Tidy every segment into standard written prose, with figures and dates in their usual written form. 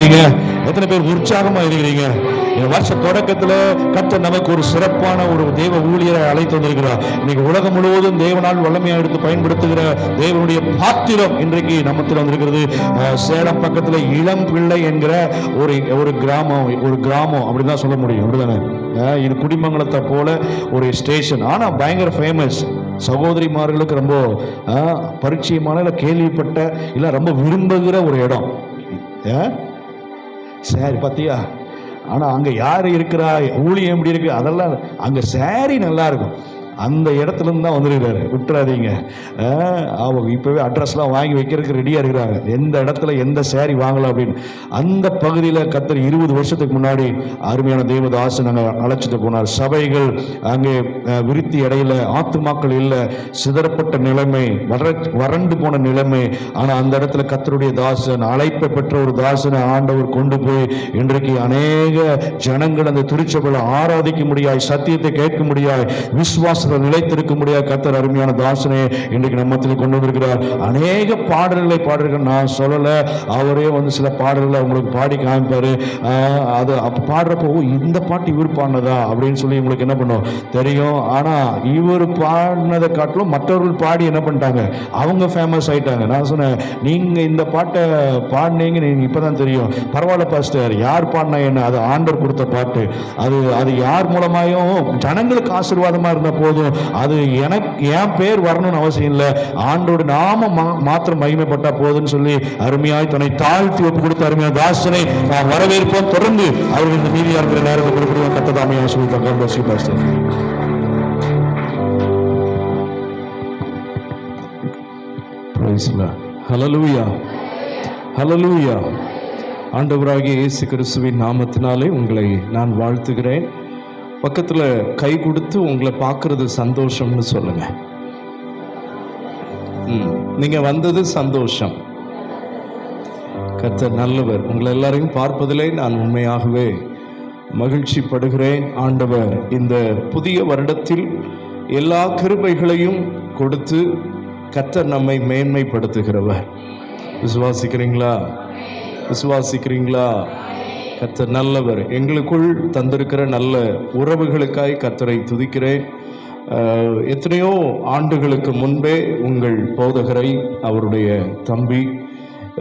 இருக்கிறீங்க? எத்தனை பேர் உற்சாகமா இருக்கிறீங்க? வருஷ தொடக்கத்துல கர்த்தர் நமக்கு ஒரு சிறப்பான ஒரு தேவ ஊழியரை அழைத்து வந்திருக்கிறார். இன்னைக்கு உலகம் முழுவதும் தேவனால் வல்லமையா எடுத்து பயன்படுத்துகிற தேவனுடைய பாத்திரம் இன்றைக்கு நம்மத்தில் வந்திருக்கிறது. சேலம் பக்கத்துல இளம் பிள்ளை என்கிற ஒரு கிராமம் அப்படிதான் சொல்ல முடியும். அப்படிதானே? இது குடிமங்கலத்தை போல ஒரு ஸ்டேஷன். ஆனா பயங்கர ஃபேமஸ். சகோதரிமார்களுக்கு ரொம்ப பரிச்சயமான, இல்ல கேள்விப்பட்ட, இல்ல ரொம்ப விரும்புகிற ஒரு இடம். சரி, பாத்தியா? ஆனா அங்க யாரு இருக்கிறா, ஊழியம் எப்படி இருக்கு, அதெல்லாம் அங்க சாரி நல்லா இருக்கும். அந்த இடத்துல இருந்து தான் வந்துருக்கிறாரு. விட்டுறாதீங்க. அவங்க இப்பவே அட்ரஸ்லாம் வாங்கி வைக்கிறதுக்கு ரெடியா இருக்கிறாங்க. எந்த இடத்துல எந்த சாரி வாங்கலாம் அப்படின்னு. அந்த பகுதியில் கர்த்தர் 20 வருஷத்துக்கு முன்னாடி அருமையான தேவதாசன் நாங்கள் அழைச்சிட்டு போனார். சபைகள் அங்கே விருத்தி இடையில, ஆத்துமாக்கள் இல்லை, சிதறப்பட்ட நிலைமை, வறண்டு போன நிலைமை. ஆனா அந்த இடத்துல கர்த்தருடைய தாசன், அழைப்பை பெற்ற ஒரு தாசனை ஆண்டவர் கொண்டு போய் இன்றைக்கு அநேக ஜனங்கள் அந்த திருச்சபையில் ஆராதிக்க முடியாய், சத்தியத்தை கேட்க முடியாய், விசுவாச நிலைத்திருக்க முடியாது. கர்த்தர் அருமையான தாசனை இன்றைக்கு நம்மத்தில் கொண்டு வந்திருக்கிறார். அநேக பாடல்களை பாடுகிறார். நான் சொல்லல, அவரே வந்து சில பாடல்களை உங்களுக்கு பாடி காமிப்பாரு. அது அப்ப பாடுறப்போ இந்த பாட்டு இவர் பாடினதா அப்படின்னு சொல்லி உங்களுக்கு என்ன பண்ணும் தெரியும். ஆனா இவர் பாடினதை காட்டிலும் மற்றவர்கள் பாடி என்ன பண்ணிட்டாங்க, அவங்க ஃபேமஸ் ஆயிட்டாங்க. நான் சொன்னேன், நீங்க இந்த பாட்டை பாடினீங்க, நீங்க இப்பதான் தெரியும். பரவாயில்ல பாஸ்டர், யார் பாடினா என்ன, அது ஆண்டவர் கொடுத்த பாட்டு. அது யார் மூலமாயும் ஜனங்களுக்கு ஆசீர்வாதமா இருந்த போது அது எனக்கு என் பேர் வரணும்னு அவசியம் இல்லை, ஆண்டோட நாம மாத்திரம் மகிமைப்பட்டா போதுன்னு சொல்லி அருமையாய் தன்னை தாழ்த்தி ஒப்பு கொடுத்த அருமையான தாசனை நான் வரவேற்போம். தொடர்ந்து அவர்கள் இந்த மீதியா இருக்கிற நேரத்தை கொடுக்கிறோம். கர்த்தர் ஆசீர்வதிப்பார். ஹல்லேலூயா, ஹல்லேலூயா. ஆண்டவராகிய இயேசு கிறிஸ்துவின் நாமத்தினாலே உங்களை நான் வாழ்த்துகிறேன். பக்கத்தில் கை கொடுத்து உங்களை பார்க்கறது சந்தோஷம்னு சொல்லுங்க. நீங்க வந்தது சந்தோஷம். கர்த்தர் நல்லவர். உங்களை எல்லாரையும் பார்ப்பதிலே நான் உண்மையாகவே மகிழ்ச்சி படுகிறேன். ஆண்டவர் இந்த புதிய வருடத்தில் எல்லா கிருபைகளையும் கொடுத்து கர்த்தர் நம்மை மேன்மைப்படுத்துகிறவர். விசுவாசிக்கிறீங்களா? விசுவாசிக்கிறீங்களா? கர்த்தர் நல்லவர். எங்களுக்குள் தந்திருக்கிற நல்ல உறவுகளுக்காய் கர்த்தரை துதிக்கிறேன். எத்தனையோ ஆண்டுகளுக்கு முன்பே உங்கள் போதகரை, அவருடைய தம்பி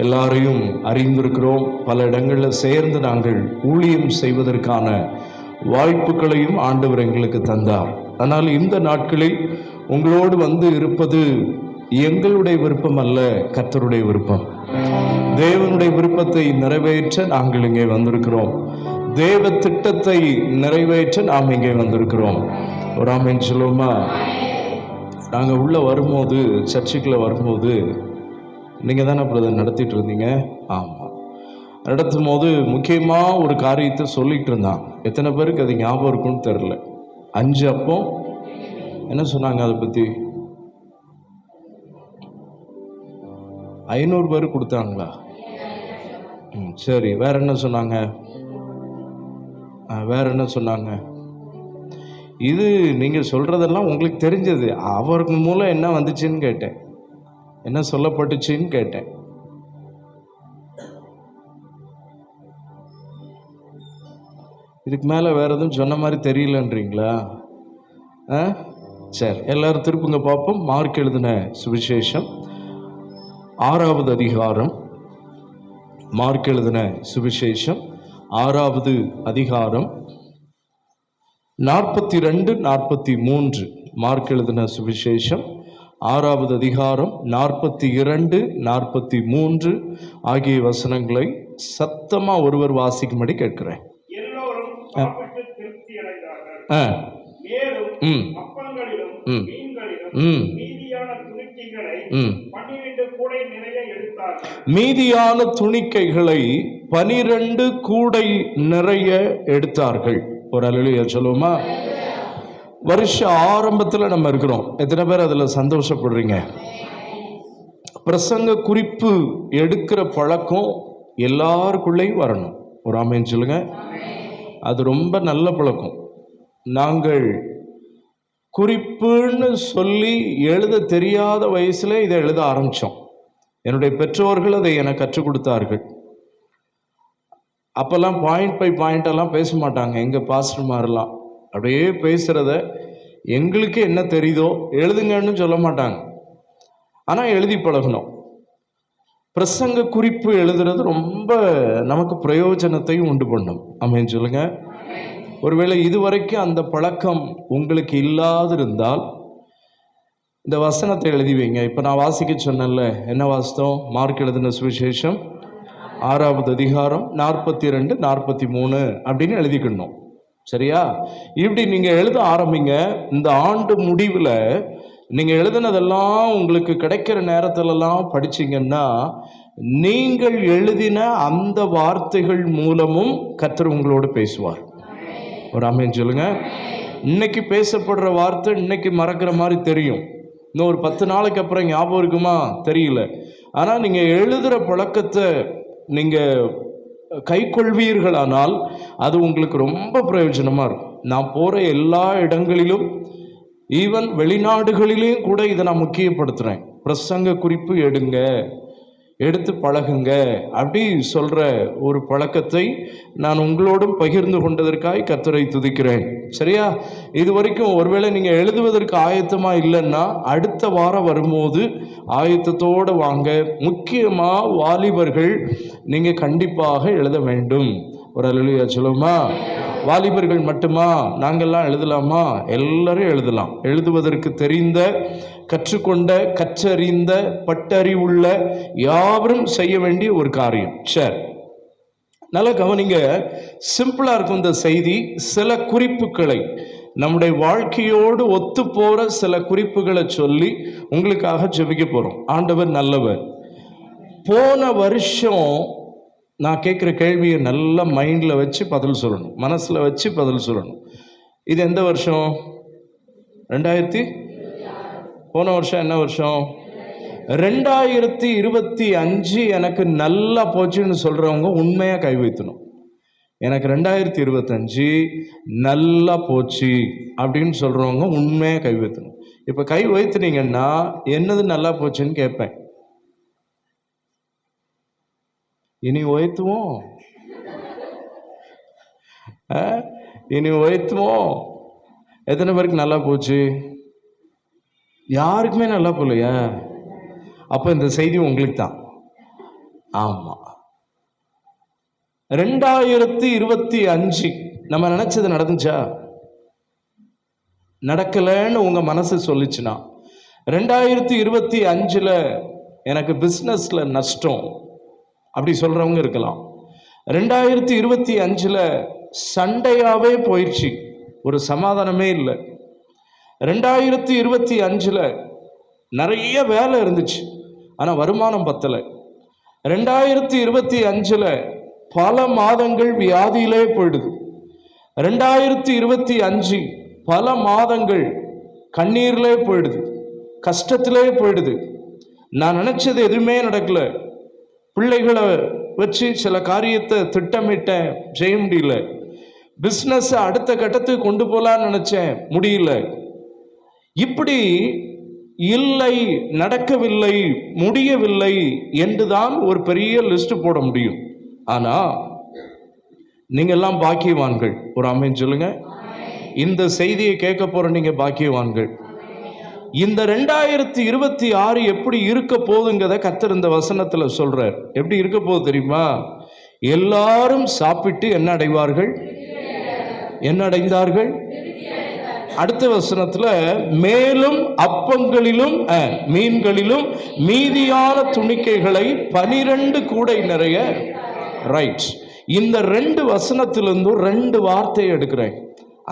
எல்லாரையும் அறிந்திருக்கிறோம். பல இடங்களில் சேர்ந்து நாங்கள் ஊழியம் செய்வதற்கான வாய்ப்புகளையும் ஆண்டவர் எங்களுக்கு தந்தார். ஆனால் இந்த நாட்களில் உங்களோடு வந்து இருப்பது எங்களுடைய விருப்பம் அல்ல, கர்த்தருடைய விருப்பம். தேவனுடைய விருப்பத்தை நிறைவேற்ற நாங்கள் இங்கே வந்திருக்கிறோம். தேவ திட்டத்தை நிறைவேற்ற நாம் இங்கே வந்திருக்கிறோம். ஒரு ஆமென் சொல்லுவோமா? நாங்கள் உள்ளே வரும்போது, சர்ச்சுக்குள்ளே வரும்போது, நீங்கள் தானே பிரதர் நடத்திட்டு இருந்தீங்க? ஆமாம். நடத்தும் போது முக்கியமாக ஒரு காரியத்தை சொல்லிட்டு இருந்தான். எத்தனை பேருக்கு அது ஞாபகம் இருக்குன்னு தெரில. 5 அப்பம் என்ன சொன்னாங்க அதை பற்றி? 500 பேர் கொடுத்தாங்களா? சரி, வேற என்ன சொன்னாங்க? வேற என்ன சொன்னாங்க? இது நீங்க சொல்றதெல்லாம் உங்களுக்கு தெரிஞ்சது. அவருக்கு மூலம் என்ன வந்துச்சுன்னு கேட்டேன், என்ன சொல்லப்பட்டுச்சுன்னு கேட்டேன். இதுக்கு மேல வேற எதுவும் சொன்ன மாதிரி தெரியலன்றீங்களா? சரி, எல்லாரும் திருப்புங்க பார்ப்போம். மார்க் எழுதின சுவிசேஷம் 6வது அதிகாரம். மார்க் எழுதின சுவிசேஷம் 6வது அதிகாரம் 42, 43. மார்க் எழுதின சுவிசேஷம் 6வது அதிகாரம் 42, 43 ஆகிய வசனங்களை சத்தமா ஒருவர் வாசிக்கும்படி கேட்கிறேன். மீதியான துணிக்கைகளை 12 கூடை நிறைய எடுத்தார்கள். ஒரு அல்லேலூயா சொல்லுவோமா? வருஷ ஆரம்பத்தில் நம்ம இருக்கிறோம். எத்தனை பேர் அதில் சந்தோஷப்படுறீங்க? பிரசங்க குறிப்பு எடுக்கிற பழக்கம் எல்லாருக்குள்ளேயும் வரணும். ஒரு ஆமென் சொல்லுங்க. அது ரொம்ப நல்ல பழக்கம். நாங்கள் குறிப்புன்னு சொல்லி எழுத தெரியாத வயசுல இதை எழுத ஆரம்பித்தோம். என்னுடைய பெற்றோர்கள் அதை எனக்கு கற்றுக் கொடுத்தார்கள். அப்போல்லாம் பாயிண்ட் பை பாயிண்டெல்லாம் பேச மாட்டாங்க எங்கள் பாஸ்டர்மாரெல்லாம். அப்படியே பேசுகிறத எங்களுக்கு என்ன தெரியுதோ எழுதுங்கன்னு சொல்ல மாட்டாங்க. ஆனால் எழுதி பழகணும். பிரசங்க குறிப்பு எழுதுறது ரொம்ப நமக்கு பிரயோஜனத்தையும் உண்டு பண்ணும். ஆமென் சொல்லுங்க. ஒருவேளை இதுவரைக்கும் அந்த பழக்கம் உங்களுக்கு இல்லாதிருந்தால் இந்த வசனத்தை எழுதி வைங்க. இப்போ நான் வாசிக்க சொன்னேன்ல, என்ன வாசித்தோம்? மார்க் எழுதின சுவிசேஷம் 6வது அதிகாரம் 42, 43 அப்படின்னு எழுதிக்கணும். சரியா? இப்படி நீங்கள் எழுத ஆரம்பிங்க. இந்த ஆண்டு முடிவில் நீங்கள் எழுதினதெல்லாம் உங்களுக்கு கிடைக்கிற நேரத்திலெல்லாம் படிச்சிங்கன்னா நீங்கள் எழுதின அந்த வார்த்தைகள் மூலமும் கர்த்தர் உங்களோடு பேசுவார். ஒரு ஆமென் சொல்லுங்க. இன்னைக்கு பேசப்படுற வார்த்தை இன்னைக்கு மறக்கிற மாதிரி தெரியும், இன்னும் ஒரு 10 நாளைக்கு அப்புறம் ஞாபகம் இருக்குமா தெரியல. ஆனால் நீங்கள் எழுதுகிற பழக்கத்தை நீங்கள் கை கொள்வீர்களானால் அது உங்களுக்கு ரொம்ப பிரயோஜனமாக இருக்கும். நான் போகிற எல்லா இடங்களிலும், ஈவன் வெளிநாடுகளிலேயும் கூட இதை நான் முக்கியப்படுத்துகிறேன். பிரசங்க குறிப்பு எடுங்க, எடுத்து பழகுங்க அப்படி சொல்கிற ஒரு பழக்கத்தை நான் உங்களோடும் பகிர்ந்து கொண்டதற்காக கர்த்தரை துதிக்கிறேன். சரியா? இது வரைக்கும் ஒருவேளை நீங்கள் எழுதுவதற்கு ஆயத்தமாக இல்லைன்னா அடுத்த வாரம் வரும்போது ஆயத்தத்தோடு வாங்க. முக்கியமாக வாலிபர்கள் நீங்கள் கண்டிப்பாக எழுத வேண்டும். ஒரு அல்லேலூயா சொல்லுமா? வாலிபர்கள் மட்டுமா? நாங்கள்லாம் எழுதலாமா? எல்லாரும் எழுதலாம். எழுதுவதற்கு தெரிந்த, கற்றுக்கொண்ட, கற்றறிந்த, பட்டறிவுள்ள யாவரும் செய்ய வேண்டிய ஒரு காரியம். சரி, நல்லா கவனிங்க. சிம்பிளா இருக்கும் இந்த செய்தி. சில குறிப்புகளை, நம்முடைய வாழ்க்கையோடு ஒத்து போற சில குறிப்புகளை சொல்லி உங்களுக்காக ஜெபிக்க போறோம். ஆண்டவர் நல்லவர். போன வருஷம் நான் கேட்குற கேள்வியை நல்லா மைண்டில் வச்சு பதில் சொல்லணும், மனசில் வச்சு பதில் சொல்லணும். இது எந்த வருஷம்? 2000. போன வருஷம் என்ன வருஷம்? 2025 எனக்கு நல்லா போச்சுன்னு சொல்கிறவங்க உண்மையாக கை வைத்தணும். எனக்கு 2025 நல்லா போச்சு அப்படின்னு சொல்கிறவங்க உண்மையாக கை வைத்தணும். இப்போ கை வைத்துனீங்கன்னா என்னது நல்லா போச்சுன்னு கேட்பேன். இனி உயர்த்துவோம், இனி உயர்த்துவோம். எத்தனை பேருக்கு நல்லா போச்சு? யாருக்குமே நல்லா போகலையா? அப்போ இந்த செய்தி உங்களுக்கு தான். ஆமாம், 2025 நம்ம நினைச்சது நடந்துச்சா? நடக்கலைன்னு உங்க மனசு சொல்லிச்சுன்னா, 2025 எனக்கு பிஸ்னஸ்ல நஷ்டம் அப்படி சொல்றவங்க இருக்கலாம். 2025 சண்டையாவே போயிடுச்சு, ஒரு சமாதானமே இல்லை. 2025 நிறைய வேலை இருந்துச்சு, ஆனால் வருமானம் பத்தலை. 2025 பல மாதங்கள் வியாதியிலே போயிடுது. 2025 பல மாதங்கள் கண்ணீர்லே போயிடுது, கஷ்டத்திலே போயிடுது. நான் நினைச்சது எதுவுமே நடக்கல. பிள்ளைகளை வச்சு சில காரியத்தை திட்டமிட்டேன், செய்ய முடியல. பிஸ்னஸ் அடுத்த கட்டத்துக்கு கொண்டு போகலான்னு நினைச்சேன், முடியல. இப்படி இல்லை, நடக்கவில்லை, முடியவில்லை என்றுதான் ஒரு பெரிய லிஸ்ட் போட முடியும். ஆனா நீங்க எல்லாம் பாக்கியவான்கள். ஒரு ஆமென் சொல்லுங்க. இந்த செய்தியை கேட்க போற நீங்க பாக்கியவான்கள். இந்த 2026 எப்படி இருக்க போகுதுங்கிறத கர்த்தர் இந்த வசனத்துல சொல்றார். எப்படி இருக்க போகுது தெரியுமா? எல்லாரும் சாப்பிட்டு என்ன அடைவார்கள்? என்ன அடைந்தார்கள்? அடுத்த வசனத்துல மேலும் அப்பங்களிலும் மீன்களிலும் மீதியான துணிக்கைகளை 12 கூடை நிறைய. ரைட், இந்த 2 வசனத்திலிருந்து 2 வார்த்தையை எடுக்கிறேன்.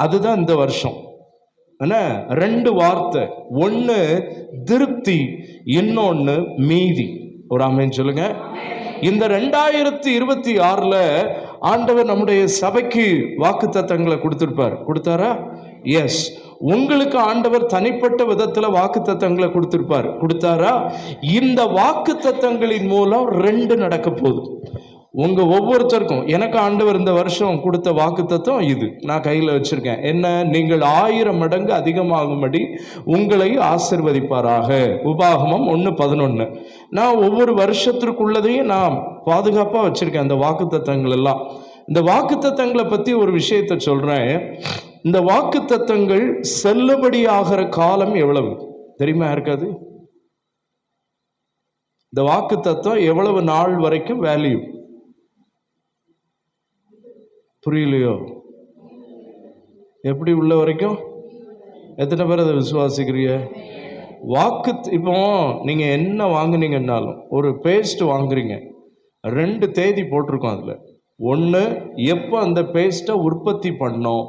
அதுதான் இந்த வருஷம். என்ன? 2 வார்த்தை. ஒன்று திருப்தி, இன்னொன்று மீதி. ஒரு ஆமென் சொல்லுங்க. இந்த 2026 ஆண்டவர் நம்முடைய சபைக்கு வாக்குத்தத்தங்களை கொடுத்திருப்பார். கொடுத்தாரா? எஸ். உங்களுக்கு ஆண்டவர் தனிப்பட்ட விதத்துல வாக்குத்தத்தங்களை கொடுத்திருப்பார். கொடுத்தாரா? இந்த வாக்குத்தத்தங்களின் மூலம் 2 நடக்க போகுது உங்க ஒவ்வொருத்தருக்கும். எனக்கு ஆண்டவர் இந்த வருஷம் கொடுத்த வாக்குத்தத்தம் இது நான் கையில் வச்சிருக்கேன். என்ன? நீங்கள் 1000 மடங்கு அதிகமாகும்படி உங்களை ஆசீர்வதிப்பாராக. உபாகமம் 1:11. நான் ஒவ்வொரு வருஷத்திற்குள்ளதையும் நான் பாதுகாப்பாக வச்சிருக்கேன் அந்த வாக்குத்தத்தங்கள் எல்லாம். இந்த வாக்குத்தத்தங்களை பத்தி ஒரு விஷயத்தை சொல்றேன். இந்த வாக்குத்தத்தங்கள் செல்லுபடியாகிற காலம் எவ்வளவு தெரியுமா இருக்காது? இந்த வாக்குத்தத்தம் எவ்வளவு நாள் வரைக்கும் வேல்யூ? புரியலையோ? எப்படி உள்ள வரைக்கும்? எத்தனை பேர் அதை விசுவாசிக்கிறீங்க? இப்போ நீங்க என்ன வாங்குனீங்கன்னாலும், ஒரு பேஸ்ட் வாங்குறீங்க, 2 தேதி போட்டிருக்கோம் அதுல. ஒன்று எப்போ அந்த பேஸ்ட்டை உற்பத்தி பண்ணோம்,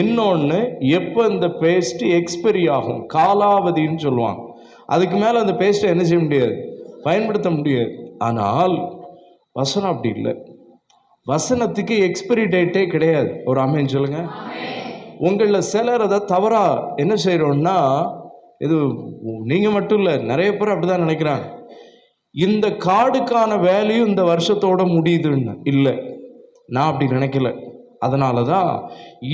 இன்னொன்று எப்போ இந்த பேஸ்ட் எக்ஸ்பைரி ஆகும், காலாவதின்னு சொல்லுவாங்க. அதுக்கு மேலே அந்த பேஸ்ட்டை என்ன செய்ய முடியாது, பயன்படுத்த முடியாது. ஆனால் வசனம் அப்படி இல்லை. வசனத்துக்கு எக்ஸ்பைரி டேட்டே கிடையாது. ஒரு ஆமென் சொல்லுங்க. உங்களில் சிலர் அதை தவறா என்ன செய்கிறோன்னா, இது நீங்கள் மட்டும் இல்லை, நிறைய பேர் அப்படிதான் நினைக்கிறாங்க, இந்த கார்டுக்கான வேல்யூ இந்த வருஷத்தோட முடியுதுன்னு. இல்லை, நான் அப்படி நினைக்கல. அதனால தான்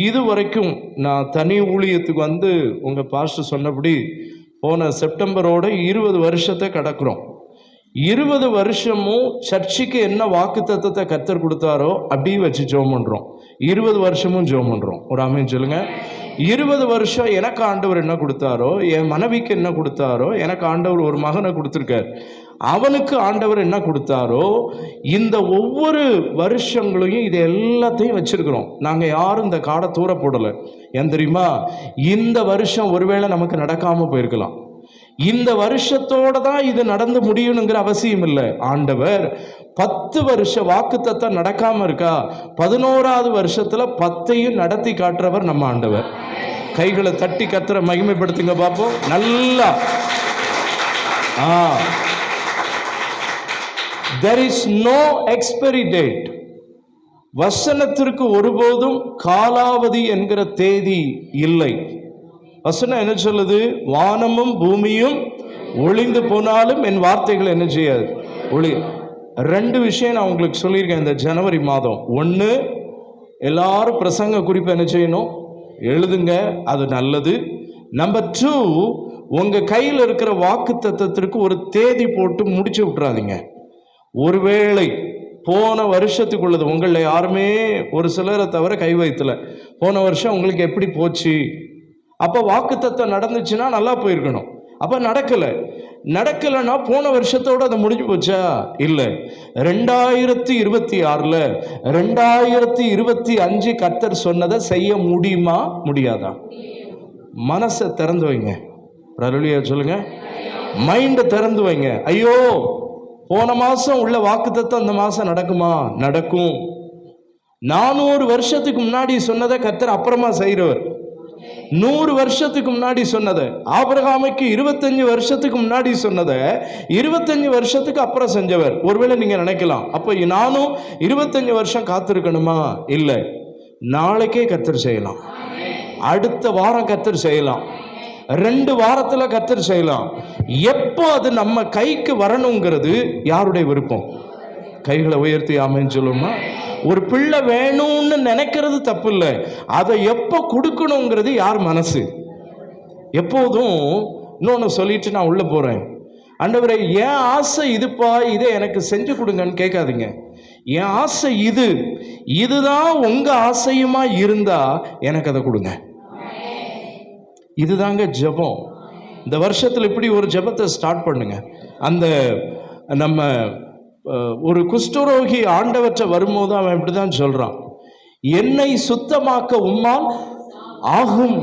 இது வரைக்கும் நான் தனி ஊழியத்துக்கு வந்து உங்கள் பாஸ்டர் சொன்னபடி போன செப்டம்பரோட 20 வருஷத்தை கடக்கிறோம். 20 வருஷமும் சர்ச்சுக்கு என்ன வாக்குத்தத்தத்தை கர்த்தர் கொடுத்தாரோ அப்படியே வச்சு ஜெபம் பண்ணுறோம். 20 வருஷமும் ஜெபம் பண்ணுறோம். ஒரு ஆமென் சொல்லுங்க. 20 வருஷம் எனக்கு ஆண்டவர் என்ன கொடுத்தாரோ, என் மனைவிக்கு என்ன கொடுத்தாரோ, எனக்கு ஆண்டவர் ஒரு மகனை கொடுத்துருக்கார், அவனுக்கு ஆண்டவர் என்ன கொடுத்தாரோ, இந்த ஒவ்வொரு வருஷங்களையும் இது எல்லாத்தையும் வச்சிருக்கிறோம். நாங்கள் யாரும் இந்த காடை தூர போடலை. ஏன் தெரியுமா? இந்த வருஷம் ஒருவேளை நமக்கு நடக்காம போயிருக்கலாம். இந்த வருஷத்தோட தான் இது நடந்து முடியணுங்கிற அவசியம் இல்லை. ஆண்டவர் 10 வருஷ வாக்குத்தத்தம் நடக்காம இருக்கா, 11வது வருஷத்துல 10ஐயும் நடத்தி காட்டுறவர் நம்ம ஆண்டவர். கைகளை தட்டி கர்த்தரை மகிமைப்படுத்துங்க பாப்போம். நல்லா there is no expiry date. வசனத்திற்கு ஒருபோதும் காலாவதி என்கிற தேதி இல்லை. வசனம் என்ன சொல்லுது? வானமும் பூமியும் ஒளிந்து போனாலும் என் வார்த்தைகள் என்ன செய்யாது ஒளி. 2 விஷயம் நான் உங்களுக்கு சொல்லியிருக்கேன் இந்த ஜனவரி மாதம். 1, எல்லாரும் பிரசங்க குறிப்பு என்ன செய்யணும், எழுதுங்க, அது நல்லது. நம்பர் 2, உங்க கையில் இருக்கிற வாக்குத்தத்தத்திற்கு ஒரு தேதி போட்டு முடிச்சு விட்டுறாதீங்க. ஒருவேளை போன வருஷத்துக்குள்ளது உங்களில் யாருமே ஒரு சிலரை தவிர கை வைத்தல, போன வருஷம் உங்களுக்கு எப்படி போச்சு, அப்போ வாக்குத்தத்தம் நடந்துச்சுன்னா நல்லா போயிருக்கணும். அப்போ நடக்கலைன்னா போன வருஷத்தோடு அதை முடிஞ்சு போச்சா? இல்லை. 2026ல் 2025 கர்த்தர் சொன்னதை செய்ய முடியுமா முடியாதா? மனசை திறந்து வைங்க. பிரலுலியா சொல்லுங்க. மைண்டை திறந்து வைங்க. ஐயோ, போன மாதம் உள்ள வாக்குத்தத்தம் இந்த மாதம் நடக்குமா? நடக்கும். 400 வருஷத்துக்கு முன்னாடி சொன்னதை கர்த்தர் அப்புறமா செய்கிறவர். 100 வருஷத்துக்கு முன்னாடி சொன்னதை, ஆபிரகாமுக்கு 25 வருஷத்துக்கு முன்னாடி சொன்னதை 25 வருஷத்துக்கு அப்புறம் செஞ்சவர். ஒருவேளை நீங்க நினைக்கலாம், அப்ப நானும் 25 வருஷம் காத்திருக்கணுமா? இல்லை, நாளைக்கே கர்த்தர் செய்யலாம், அடுத்த வாரம் கர்த்தர் செய்யலாம், 2 வாரத்துல கர்த்தர் செய்யலாம். எப்போ அது நம்ம கைக்கு வரணுங்கிறது யாருடைய விருப்பம்? கைகளை உயர்த்தி ஆமென் சொல்லுமா. ஒரு பிள்ளை வேணும்னு நினைக்கிறது தப்பு இல்லை, அதை எப்போ கொடுக்கணுங்கிறது யார் மனசு? எப்போதும் இன்னொன்று சொல்லிட்டு நான் உள்ள போறேன். ஆண்டவரே, என் ஆசை இதுப்பா, இதை எனக்கு செஞ்சு கொடுங்கன்னு கேட்காதீங்க. என் ஆசை இதுதான் உங்க ஆசையுமா இருந்தா எனக்கு அதை கொடுங்க. இதுதாங்க ஜெபம். இந்த வருஷத்துல இப்படி ஒரு ஜெபத்தை ஸ்டார்ட் பண்ணுங்க. அந்த நம்ம ஒரு குஷ்டரோகி ஆண்டவற்றை வரும்போது அவன் இப்படிதான் சொல்றான், என்னை சுத்தமாக்க உம்மால் ஆகும்.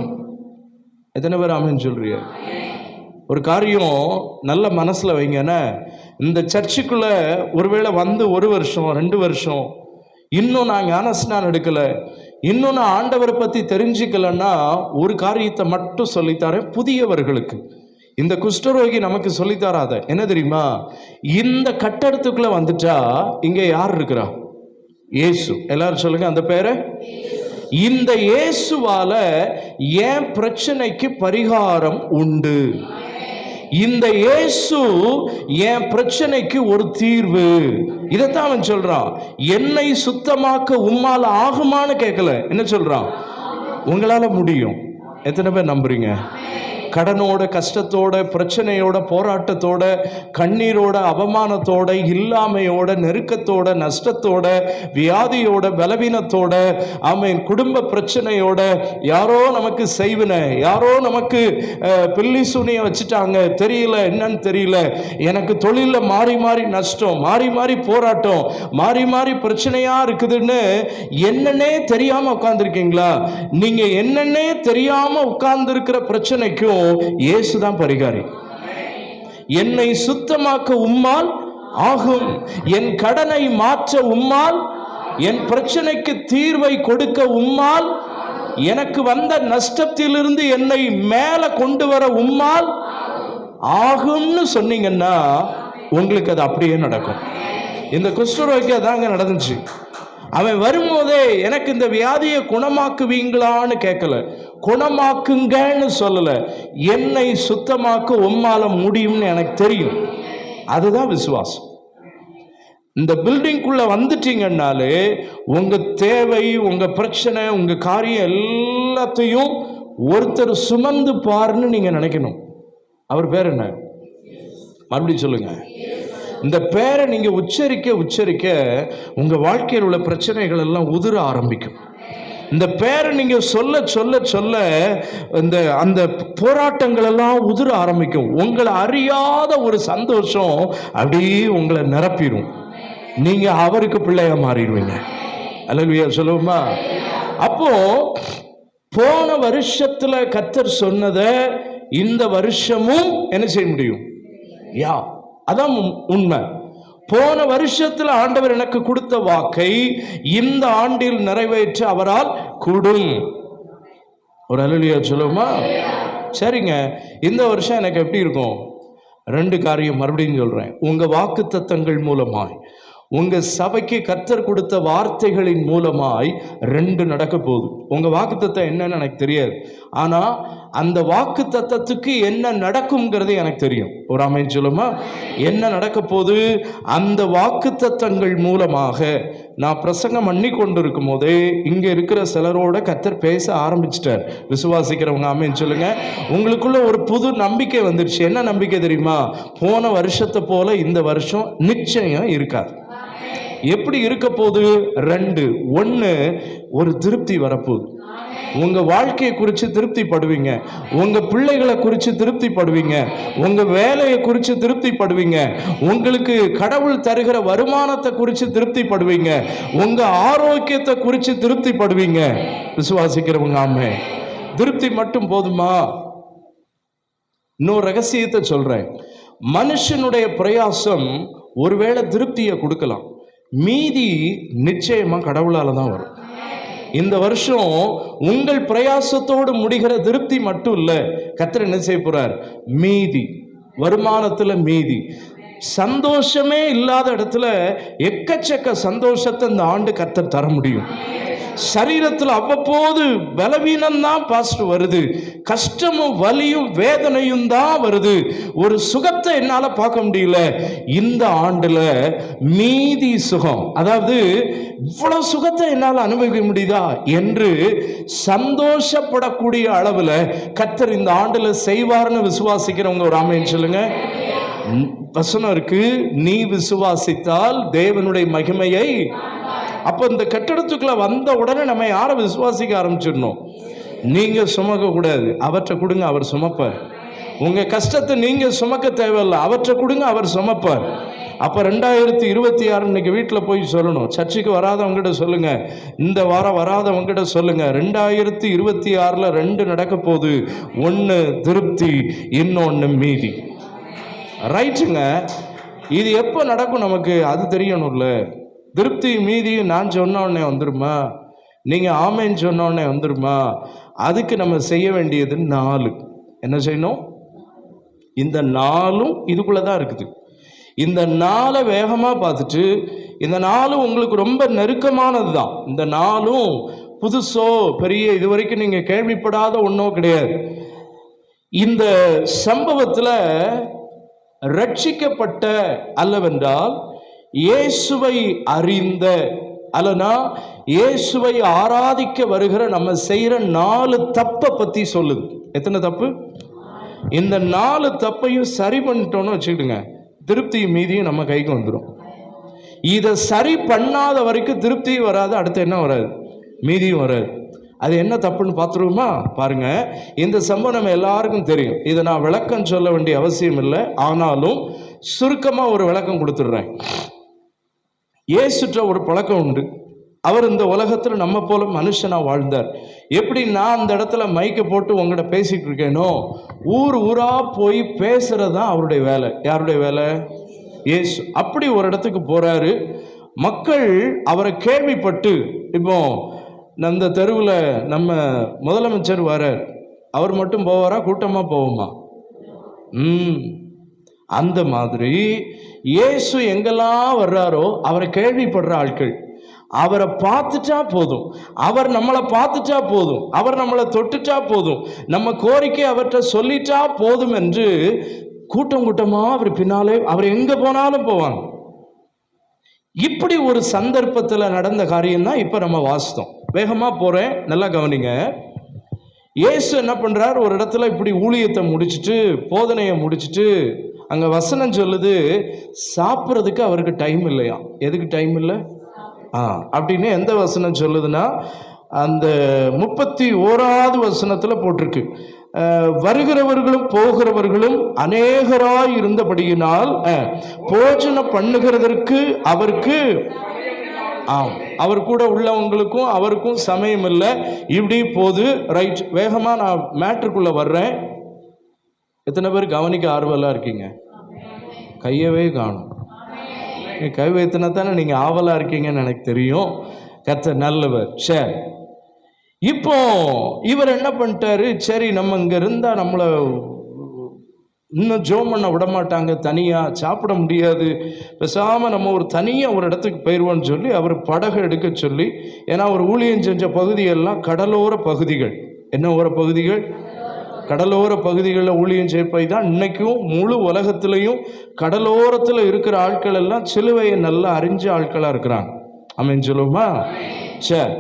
எத்தனை பேர் ஆமென் சொல்றீங்க? ஒரு காரியம் நல்ல மனசுல வைங்கன்னா, இந்த சர்ச்சுக்குள்ள ஒருவேளை வந்து 1 வருஷம் 2 வருஷம் இன்னும் நான் ஞானஸ்நானம் எடுக்கல, இன்னும் நான் ஆண்டவரை பத்தி தெரிஞ்சுக்கலன்னா, ஒரு காரியத்தை மட்டும் சொல்லித்தாரேன் புதியவர்களுக்கு. இந்த குஷ்டரோகி நமக்கு சொல்லித்தராத என்ன தெரியுமா? இந்த கட்டடத்துக்குள்ள வந்துட்டா இங்க யார் இருக்கிறா? இயேசு. எல்லாரும் சொல்லுங்க அந்த பேரை. இந்த இயேசுவால என் பிரச்சனைக்கு பரிகாரம் உண்டு. இந்த இயேசு என் பிரச்சனைக்கு ஒரு தீர்வு. இதைத்தான் அவன் சொல்றான். என்னை சுத்தமாக்க உம்மால ஆகுமான்னு கேட்கல, என்ன சொல்றான்? உங்களால முடியும். எத்தனை பேர் நம்புறீங்க? கடனோட, கஷ்டத்தோட, பிரச்சனையோட, போராட்டத்தோட, கண்ணீரோட, அவமானத்தோட, இல்லாமையோட, நெருக்கத்தோட, நஷ்டத்தோட, வியாதியோட, பலவீனத்தோட, ஆமென், குடும்ப பிரச்சனையோட, யாரோ நமக்கு செய்வின, யாரோ நமக்கு பில்லி சூனிய வச்சுட்டாங்க, தெரியல என்னன்னு தெரியல, எனக்கு தொழில மாறி மாறி நஷ்டம், மாறி மாறி போராட்டம், மாறி மாறி பிரச்சனையா இருக்குதுன்னு என்னன்னே தெரியாம உட்கார்ந்துருக்கீங்களா? நீங்க என்னன்னே தெரியாம உட்கார்ந்து இருக்கிற பிரச்சனைக்கும் இயேசுதான் பரிகாரி. என்னை சுத்தமாக்க உம்மால் ஆகும், என் கடனை மாற்ற உம்மால், என் பிரச்சனைக்கு தீர்வை கொடுக்க உம்மால், எனக்கு வந்த நஷ்டத்திலிருந்து என்னை மேல கொண்டு வர உம்மால் ஆகும்னு சொன்னீங்கன்னா உங்களுக்கு அது அப்படியே நடக்கும். இந்த குஷ்டரோகிக்கு அதாங்க நடந்துச்சு. அவன் வரும்போதே எனக்கு இந்த வியாதியை குணமாக்குவீங்களான்னு கேட்கல, குணமாக்குங்கன்னு சொல்லல, என்னை சுத்தமாக்க உம்மால முடியும்னு எனக்கு தெரியும். அதுதான் விசுவாசம். இந்த பில்டிங்குள்ள வந்துட்டீங்கன்னாலே உங்க தேவை, உங்க பிரச்சனை, உங்க காரியம் எல்லாத்தையும் ஒருத்தர் சுமந்து பாருன்னு நீங்க நினைக்கணும். அவர் பேர் என்ன? மறுபடியும் சொல்லுங்க. இந்த பேரை நீங்க உச்சரிக்க உச்சரிக்க உங்க வாழ்க்கையில் உள்ள பிரச்சனைகள் எல்லாம் உதிர ஆரம்பிக்கும். இந்த பேரை நீங்க சொல்ல சொல்ல சொல்ல அந்த போராட்டங்கள் எல்லாம் உதிர ஆரம்பிக்கும். உங்களை அறியாத ஒரு சந்தோஷம் அப்படியே உங்களை நிரப்பிடும். நீங்க அவருக்கு பிள்ளையா மாறிடுவீங்க. அல்லேலூயா சொல்லுவோமா? அப்போ போன வருஷத்துல கர்த்தர் சொன்னதை இந்த வருஷமும் என்ன செய்ய முடியும்? அதான் உண்மை. போன வருஷத்துல ஆண்டவர் எனக்கு கொடுத்த வாக்கை இந்த ஆண்டில் நிறைவேற்ற அவரால் கூடும். ஒரு அல்லேலூயா சொல்லுமா? சரிங்க, இந்த வருஷம் எனக்கு எப்படி இருக்கும்? 2 காரியம் மறுபடியும் சொல்றேன். உங்க வாக்குத்தத்தங்கள் மூலமாய், உங்க சபைக்கு கர்த்தர் கொடுத்த வார்த்தைகளின் மூலமாய் 2 நடக்க போகுது. உங்க வாக்குத்தத்தம் என்னன்னு எனக்கு தெரியாது, ஆனா அந்த வாக்குத்தத்தத்துக்கு என்ன நடக்கும்ங்கிறது எனக்கு தெரியும். ஒரு ஆமென் சொல்லுமா? என்ன நடக்க போகுது? அந்த வாக்குத்தத்தங்கள் மூலமாக நான் பிரசங்கம் பண்ணி கொண்டிருக்கும் போதே இங்க இருக்கிற சிலரோட கர்த்தர் பேச ஆரம்பிச்சிட்டார். விசுவாசிக்கிறவங்க ஆமென் சொல்லுங்க. உங்களுக்குள்ள ஒரு புது நம்பிக்கை வந்துருச்சு. என்ன நம்பிக்கை தெரியுமா? போன வருஷத்தை போல இந்த வருஷம் நிச்சயம் இருக்காது. எப்படி இருக்க போகுது? 2. 1, ஒரு திருப்தி வரப்போகுது. உங்க வாழ்க்கையை குறித்து திருப்தி படுவீங்க, உங்க பிள்ளைகளை குறித்து திருப்தி படுவீங்க, உங்க வேலையை குறித்து திருப்தி படுவீங்க, உங்களுக்கு கடவுள் தருகிற வருமானத்தை குறித்து திருப்தி படுவீங்க, உங்க ஆரோக்கியத்தை குறித்து திருப்தி படுவீங்க. விசுவாசிக்கிறவங்க ஆமே. திருப்தி மட்டும் போதுமா? இன்னொரு ரகசியத்தை சொல்றேன். மனுஷனுடைய பிரயாசம் ஒருவேளை திருப்தியை கொடுக்கலாம், மீதி நிச்சயமா கடவுளால தான் வரும். இந்த வருஷம் உங்கள் பிரயாசத்தோடு முடிகிற திருப்தி மட்டும் இல்ல, கர்த்தர் என்ன செய்ய போறார்? மீதி, வருமானத்துல மீதி, சந்தோஷமே இல்லாத இடத்துல எக்கச்சக்க சந்தோஷத்தை இந்த ஆண்டு கர்த்தர் தர முடியும். சரீரத்தில் அவ்வப்போது பலவீனம் தான் பாஸ்ட் வருது, கஷ்டமும் வலியும் வேதனையும் தான் வருது, ஒரு சுகத்தை என்னால பார்க்க முடியல. இந்த ஆண்டுல மீதி சுகம், அதாவது இவ்வளவு சுகத்தை என்னால் அனுபவிக்க முடியுதா என்று சந்தோஷப்படக்கூடிய அளவுல கர்த்தர் இந்த ஆண்டுல செய்வார்னு விசுவாசிக்கிறவங்க ஒரு ஆமென் சொல்லுங்க. வசனம் இருக்கு, நீ விசுவாசித்தால் தேவனுடைய மகிமையை. அப்ப இந்த கட்டடத்துக்குள்ள வந்த உடனே நம்ம யாரை விசுவாசிக்க ஆரம்பிச்சிடணும்? நீங்க சுமக்க கூடாது, அவற்றை கொடுங்க, அவர் சுமப்பார். உங்க கஷ்டத்தை நீங்க சுமக்க தேவையில்லை, அவற்றை கொடுங்க, அவர் சுமப்பார். அப்ப 2026 இன்னைக்கு வீட்டில் போய் சொல்லணும். சர்ச்சுக்கு வராதவங்கிட்ட சொல்லுங்க, இந்த வாரம் வராதவங்கிட்ட சொல்லுங்க, 2026 2 நடக்க போகுது. 1 திருப்தி, இன்னொன்னு மீதி. ரைட்டுங்க. இது எப்போ நடக்கும் நமக்கு அது தெரியணும்ல. திருப்தி மீதி நான் சொன்ன உடனே வந்துருமா? நீங்க ஆமென் சொன்ன உடனே வந்துருமா? அதுக்கு நம்ம செய்ய வேண்டியது 4. என்ன செய்யணும்? இந்த 4ம் இதுக்குள்ளதான் இருக்குது. இந்த 4 வேகமா பார்த்துட்டு, இந்த 4 உங்களுக்கு ரொம்ப நெருக்கமானது தான். இந்த 4ம் புதுசோ பெரிய இதுவரைக்கும் நீங்க கேள்விப்படாத ஒன்றோ கிடையாது. இந்த சம்பவத்துல ரட்சிக்கப்பட்ட அல்லவென்றால் இயேசுவை அறிந்த அல்லனா இயேசுவை ஆராதிக்க வருகிற நம்ம செய்யற 4 தப்பை பத்தி சொல்லுது. எத்தனை தப்பு? இந்த 4 தப்பையும் சரி பண்ணிட்டோம்னு வச்சுக்கிடுங்க, திருப்தியும் மீதியும் நம்ம கைக்கு வந்துடும். இதை சரி பண்ணாத வரைக்கும் திருப்தியும் வராது, அடுத்து என்ன வராது, மீதியும் வராது. அது என்ன தப்புன்னு பார்த்துருவோமா? பாருங்க, இந்த சம்பவம் நம்ம எல்லாருக்கும் தெரியும். இதை நான் விளக்கம் சொல்ல வேண்டிய அவசியம் இல்லை, ஆனாலும் சுருக்கமாக ஒரு விளக்கம் கொடுத்துடுறேன். இயேசுட்ட ஒரு பழக்கம் உண்டு. அவர் இந்த உலகத்தில் நம்ம போல மனுஷனா வாழ்ந்தார். எப்படி நான் அந்த இடத்துல மைக்கை போட்டு உங்கள்கிட்ட பேசிட்டு இருக்கேனோ, ஊர் ஊரா போய் பேசுறது தான் அவருடைய வேலை. யாருடைய வேலை? இயேசு. அப்படி ஒரு இடத்துக்கு போறாரு. மக்கள் அவரை கேள்விப்பட்டு, இப்போ அந்த தெருவில் நம்ம முதலமைச்சர் வரார், அவர் மட்டும் போவாரா, கூட்டமா போவோமா? அந்த மாதிரி இயேசு எங்கெல்லாம் வர்றாரோ அவரை கேள்விப்படுற ஆட்கள், அவரை பார்த்துட்டா போதும், அவர் நம்மளை பார்த்துட்டா போதும், அவர் நம்மளை தொட்டுட்டா போதும், நம்ம கோரிக்கை அவர்கிட்ட சொல்லிட்டா போதும் என்று கூட்டம் கூட்டமா அவர் பின்னாலே, அவர் எங்க போனாலும் போவாங்க. இப்படி ஒரு சந்தர்ப்பத்தில் நடந்த காரியம் தான் இப்ப நம்ம வாசித்தோம். வேகமா போறேன், நல்லா கவனிங்க. இயேசு என்ன பண்றார், ஒரு இடத்துல இப்படி ஊழியத்தை முடிச்சுட்டு, போதனையை முடிச்சுட்டு, அங்க வசனம் சொல்லுது, சாப்பிட்றதுக்கு அவருக்கு டைம் இல்லையா. எதுக்கு டைம் இல்லை? அப்படின்னு எந்த வசனம் சொல்லுதுன்னா, அந்த 31வது வசனத்துல போட்டிருக்கு, வருகிறவர்களும் போகிறவர்களும் அநேகராய் இருந்தபடியினால் போஜனம் பண்ணுகிறதற்கு அவருக்கு, அவர் கூட உள்ளவங்களுக்கும் அவருக்கும் சமயம் இல்லை. இப்படி போது. ரைட், வேகமா நான் மேட்ருக்குள்ள வர்றேன். எத்தனை பேர் கவனிக்க ஆர்வலா இருக்கீங்க? கையவே காணும். கை வைத்தினா தானே நீங்க ஆவலா இருக்கீங்கன்னு எனக்கு தெரியும். கர்த்தர் நல்லவர். சரி, இப்போ இவர் என்ன பண்ணிட்டாரு, சரி நம்ம இங்க இருந்தா நம்மளை இன்னும் ஜோம் பண்ண விட மாட்டாங்க, தனியா சாப்பிட முடியாது, பேசாம நம்ம ஒரு தனியா ஒரு இடத்துக்கு போயிடுவோம்னு சொல்லி அவர் படகு எடுக்க சொல்லி, ஏன்னா அவர் ஊழியம் செஞ்ச பகுதியெல்லாம் கடலோர பகுதிகள். என்ன ஓர பகுதிகள்? கடலோர பகுதிகளில் ஊழியம் செய்ப்பை தான் இன்னைக்கும் முழு உலகத்திலையும் கடலோரத்தில் இருக்கிற ஆட்கள் எல்லாம் சிலுவையை நல்லா அறிஞ்ச ஆட்களாக இருக்கிறாங்க. ஆமென் சொல்லுமா? சரி,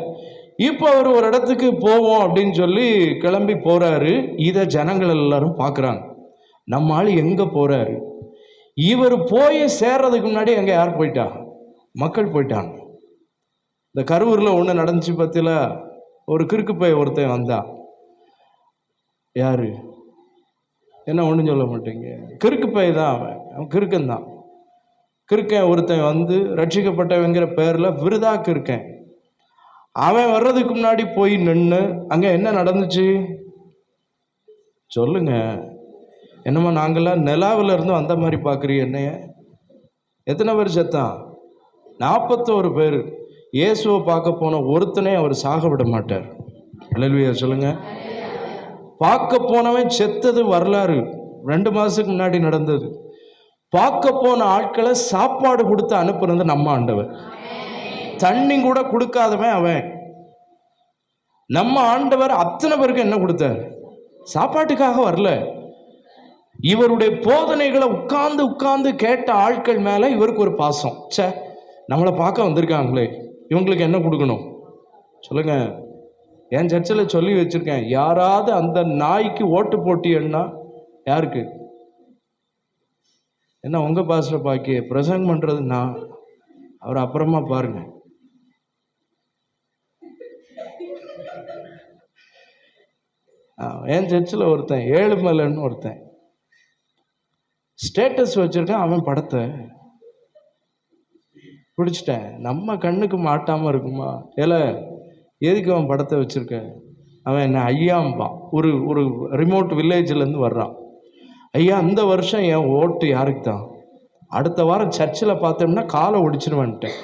இப்போ அவர் ஒரு இடத்துக்கு போவோம் அப்படின்னு சொல்லி கிளம்பி போறாரு. இதை ஜனங்கள் எல்லாரும் பார்க்குறாங்க, நம்ம ஆள் எங்கே போறாரு. இவர் போய் சேர்றதுக்கு முன்னாடி எங்கே யார் போயிட்டா? மக்கள் போயிட்டாங்க. இந்த கரூரில் ஒன்று நடந்துச்சு பத்தில, ஒரு கிறுக்கு பைய ஒருத்தன் வந்தா. யாரு? என்ன ஒன்றும் சொல்ல மாட்டேங்க, கிறுக்கு பை தான் அவன் கிறுக்கன் தான். கிறுக்கன் ஒருத்தன் வந்து ரட்சிக்கப்பட்டவங்கிற பேரில் விருதாக்கு இருக்கேன். அவன் வர்றதுக்கு முன்னாடி போய் நின்று அங்கே என்ன நடந்துச்சு சொல்லுங்க. என்னமோ நாங்கள்லாம் நிலாவில் இருந்து வந்த மாதிரி பார்க்குறீங்க என்னைய. எத்தனை பேர் செத்தான்? 41 பேர். இயேசுவை பார்க்க போன ஒருத்தனே அவர் சாக விட மாட்டார். அல்லேலூயா சொல்லுங்க. பார்க்க போனவன் செத்தது வரலாறு 2 மாதத்துக்கு முன்னாடி நடந்தது. பார்க்க போன ஆட்களை சாப்பாடு கொடுத்து அனுப்புறது நம்ம ஆண்டவர். தண்ணி கூட கொடுக்காதவன் அவன். நம்ம ஆண்டவர் அத்தனை பேருக்கு என்ன கொடுத்தார்? சாப்பாட்டுக்காக வரல. இவருடைய போதனைகளை உட்கார்ந்து உட்கார்ந்து கேட்ட ஆட்கள் மேல இவருக்கு ஒரு பாசம். சே, நம்மளை பார்க்க வந்திருக்காங்களே, இவங்களுக்கு என்ன கொடுக்கணும் சொல்லுங்க. என் சர்ச்சில் சொல்லி வச்சிருக்கேன், யாராவது அந்த நாய்க்கு ஓட்டு போட்டியன்னா யாருக்கு? என்ன உங்க பாஸ்டர் பாக்கி பிரசங்கம் பண்றது நான், அவர் அப்புறமா பாருங்க. என் சர்ச்சில் ஒருத்தன் ஏழுமலைன்னு ஒருத்தன் ஸ்டேட்டஸ் வச்சிருக்கான். அவன் படத்தை பிடிச்சிட்டேன். நம்ம கண்ணுக்கு மாட்டாம இருக்குமா? ஏல எதுக்கு அவன் படத்தை வச்சிருக்க? அவன் என்ன ஐயாம்பான். ஒரு ஒரு ரிமோட் வில்லேஜ்லேருந்து வர்றான். ஐயா, இந்த வருஷம் என் ஓட்டு யாருக்கு தான்? அடுத்த வாரம் சர்ச்சில் பார்த்தோம்னா காலை ஒடிச்சிருவான்ட்டேன்.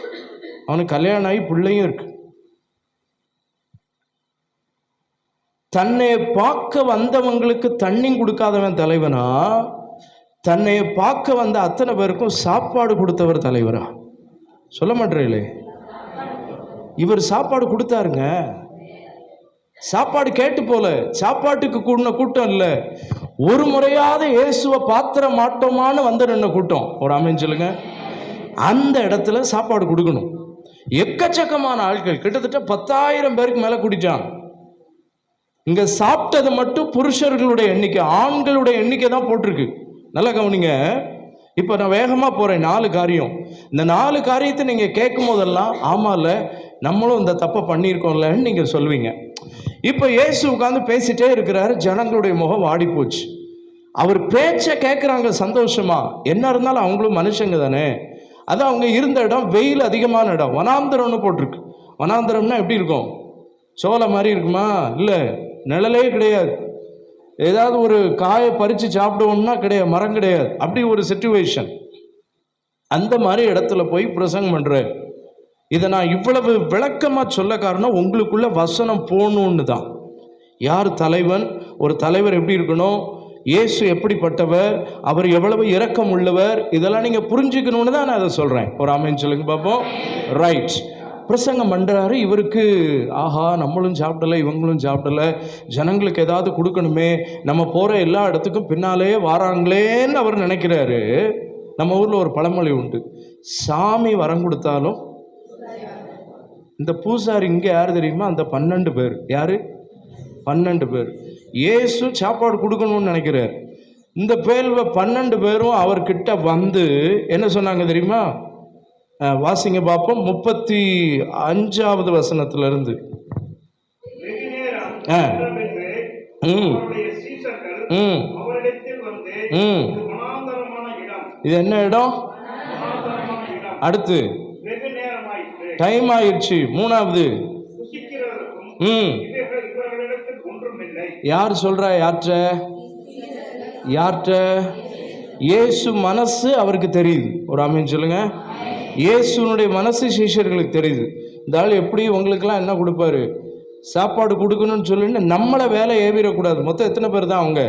அவனுக்கு கல்யாணம் ஆகி பிள்ளையும் இருக்கு. தன்னை பார்க்க வந்தவங்களுக்கு தண்ணி கொடுக்காதவன் தலைவனா, தன்னை பார்க்க வந்த அத்தனை பேருக்கும் சாப்பாடு கொடுத்தவர் தலைவரா? சொல்ல மாட்டீங்களே. இவர் சாப்பாடு கொடுத்தாருங்க. சாப்பாடு கேட்டு போல, சாப்பாட்டுக்கு கூடின கூட்டம் இல்லை. ஒரு முறையாவது இயேசுவை பாத்திர மாட்டோமான்னு வந்து நின்ன கூட்டம். ஒரு ஆமென் சொல்லுங்க. அந்த இடத்துல சாப்பாடு கொடுக்கணும். எக்கச்சக்கமான ஆட்கள், கிட்டத்தட்ட 10,000 பேருக்கு மேல கூட்டிட்டாங்க. இங்க சாப்பிட்டது மட்டும் புருஷர்களுடைய எண்ணிக்கை, ஆண்களுடைய எண்ணிக்கை தான் போட்டிருக்கு. நல்லா கவனிங்க. இப்போ நான் வேகமா போறேன். 4 காரியம். இந்த 4 காரியத்தை நீங்க கேட்கும் போதெல்லாம் ஆமால நம்மளும் இந்த தப்பை பண்ணியிருக்கோம்லன்னு நீங்க சொல்வீங்க. இப்போ இயேசு உட்கார்ந்து பேசிட்டே இருக்கிறாரு. ஜனங்களுடைய முகம் வாடி போச்சு. அவர் பேச்சை கேட்குறாங்க சந்தோஷமா. என்ன இருந்தாலும் அவங்களும் மனுஷங்க தானே. அதான் அவங்க இருந்த இடம் வெயில் அதிகமான இடம், வனாந்தரம்னு போட்டிருக்கு. வனாந்தரம்னா எப்படி இருக்கும்? சோலை மாதிரி இருக்குமா? இல்லை, நிழலே கிடையாது. ஏதாவது ஒரு காயை பறித்து சாப்பிடுவோம்னா கிடையாது, மரம் கிடையாது. அப்படி ஒரு சிச்சுவேஷன். அந்த மாதிரி இடத்துல போய் பிரசங்கம் பண்றேன். இதை நான் இவ்வளவு விளக்கமா சொல்ல காரணம் உங்களுக்குள்ள வசனம் போகணும்னு தான். யார் தலைவன், ஒரு தலைவர் எப்படி இருக்கணும், இயேசு எப்படிப்பட்டவர், அவர் எவ்வளவு இரக்கம் உள்ளவர், இதெல்லாம் நீங்க புரிஞ்சுக்கணும்னு தான் நான் அதை சொல்றேன். ஒரு ஆமென் சொல்லுங்க பாப்போம். ரைட். பிரசங்கம் பண்றாரு. இவருக்கு ஆஹா நம்மளும் சாப்பிடல இவங்களும் சாப்பிடல, ஜனங்களுக்கு ஏதாவது கொடுக்கணுமே, நம்ம போற எல்லா இடத்துக்கும் பின்னாலே வாராங்களேன்னு அவர் நினைக்கிறாரு. நம்ம ஊர்ல ஒரு பழமொழி உண்டு, சாமி வரம் கொடுத்தாலும். இந்த பூசாரி இங்க யாரு தெரியுமா? அந்த 12 பேர். யாரு? 12 பேர். இயேசு சாப்பாடு கொடுக்கணும்னு நினைக்கிறார். இந்த பேர்ல 12 பேரும் அவர்கிட்ட வந்து என்ன சொன்னாங்க தெரியுமா? வாசிங்க பார்ப்போம். 35வது வசனத்துல இருந்து. இது என்ன இடம்? அடுத்து டைம் ஆயிடுச்சு. 3வது. யார் சொல்றா? யார்கிட்ட? இயேசு மனசு அவருக்கு தெரியுது. ஒரு ஆமென் சொல்லுங்க. இயேசுனுடைய மனசு சீஷர்களுக்கு தெரியுது. இந்த ஆள் எப்படி உங்களுக்கெல்லாம் என்ன கொடுப்பாரு, சாப்பாடு கொடுக்கணும்னு சொல்லிட்டு நம்மளை வேலை ஏவிடக்கூடாது. மொத்தம் எத்தனை பேர் தான்? அவங்க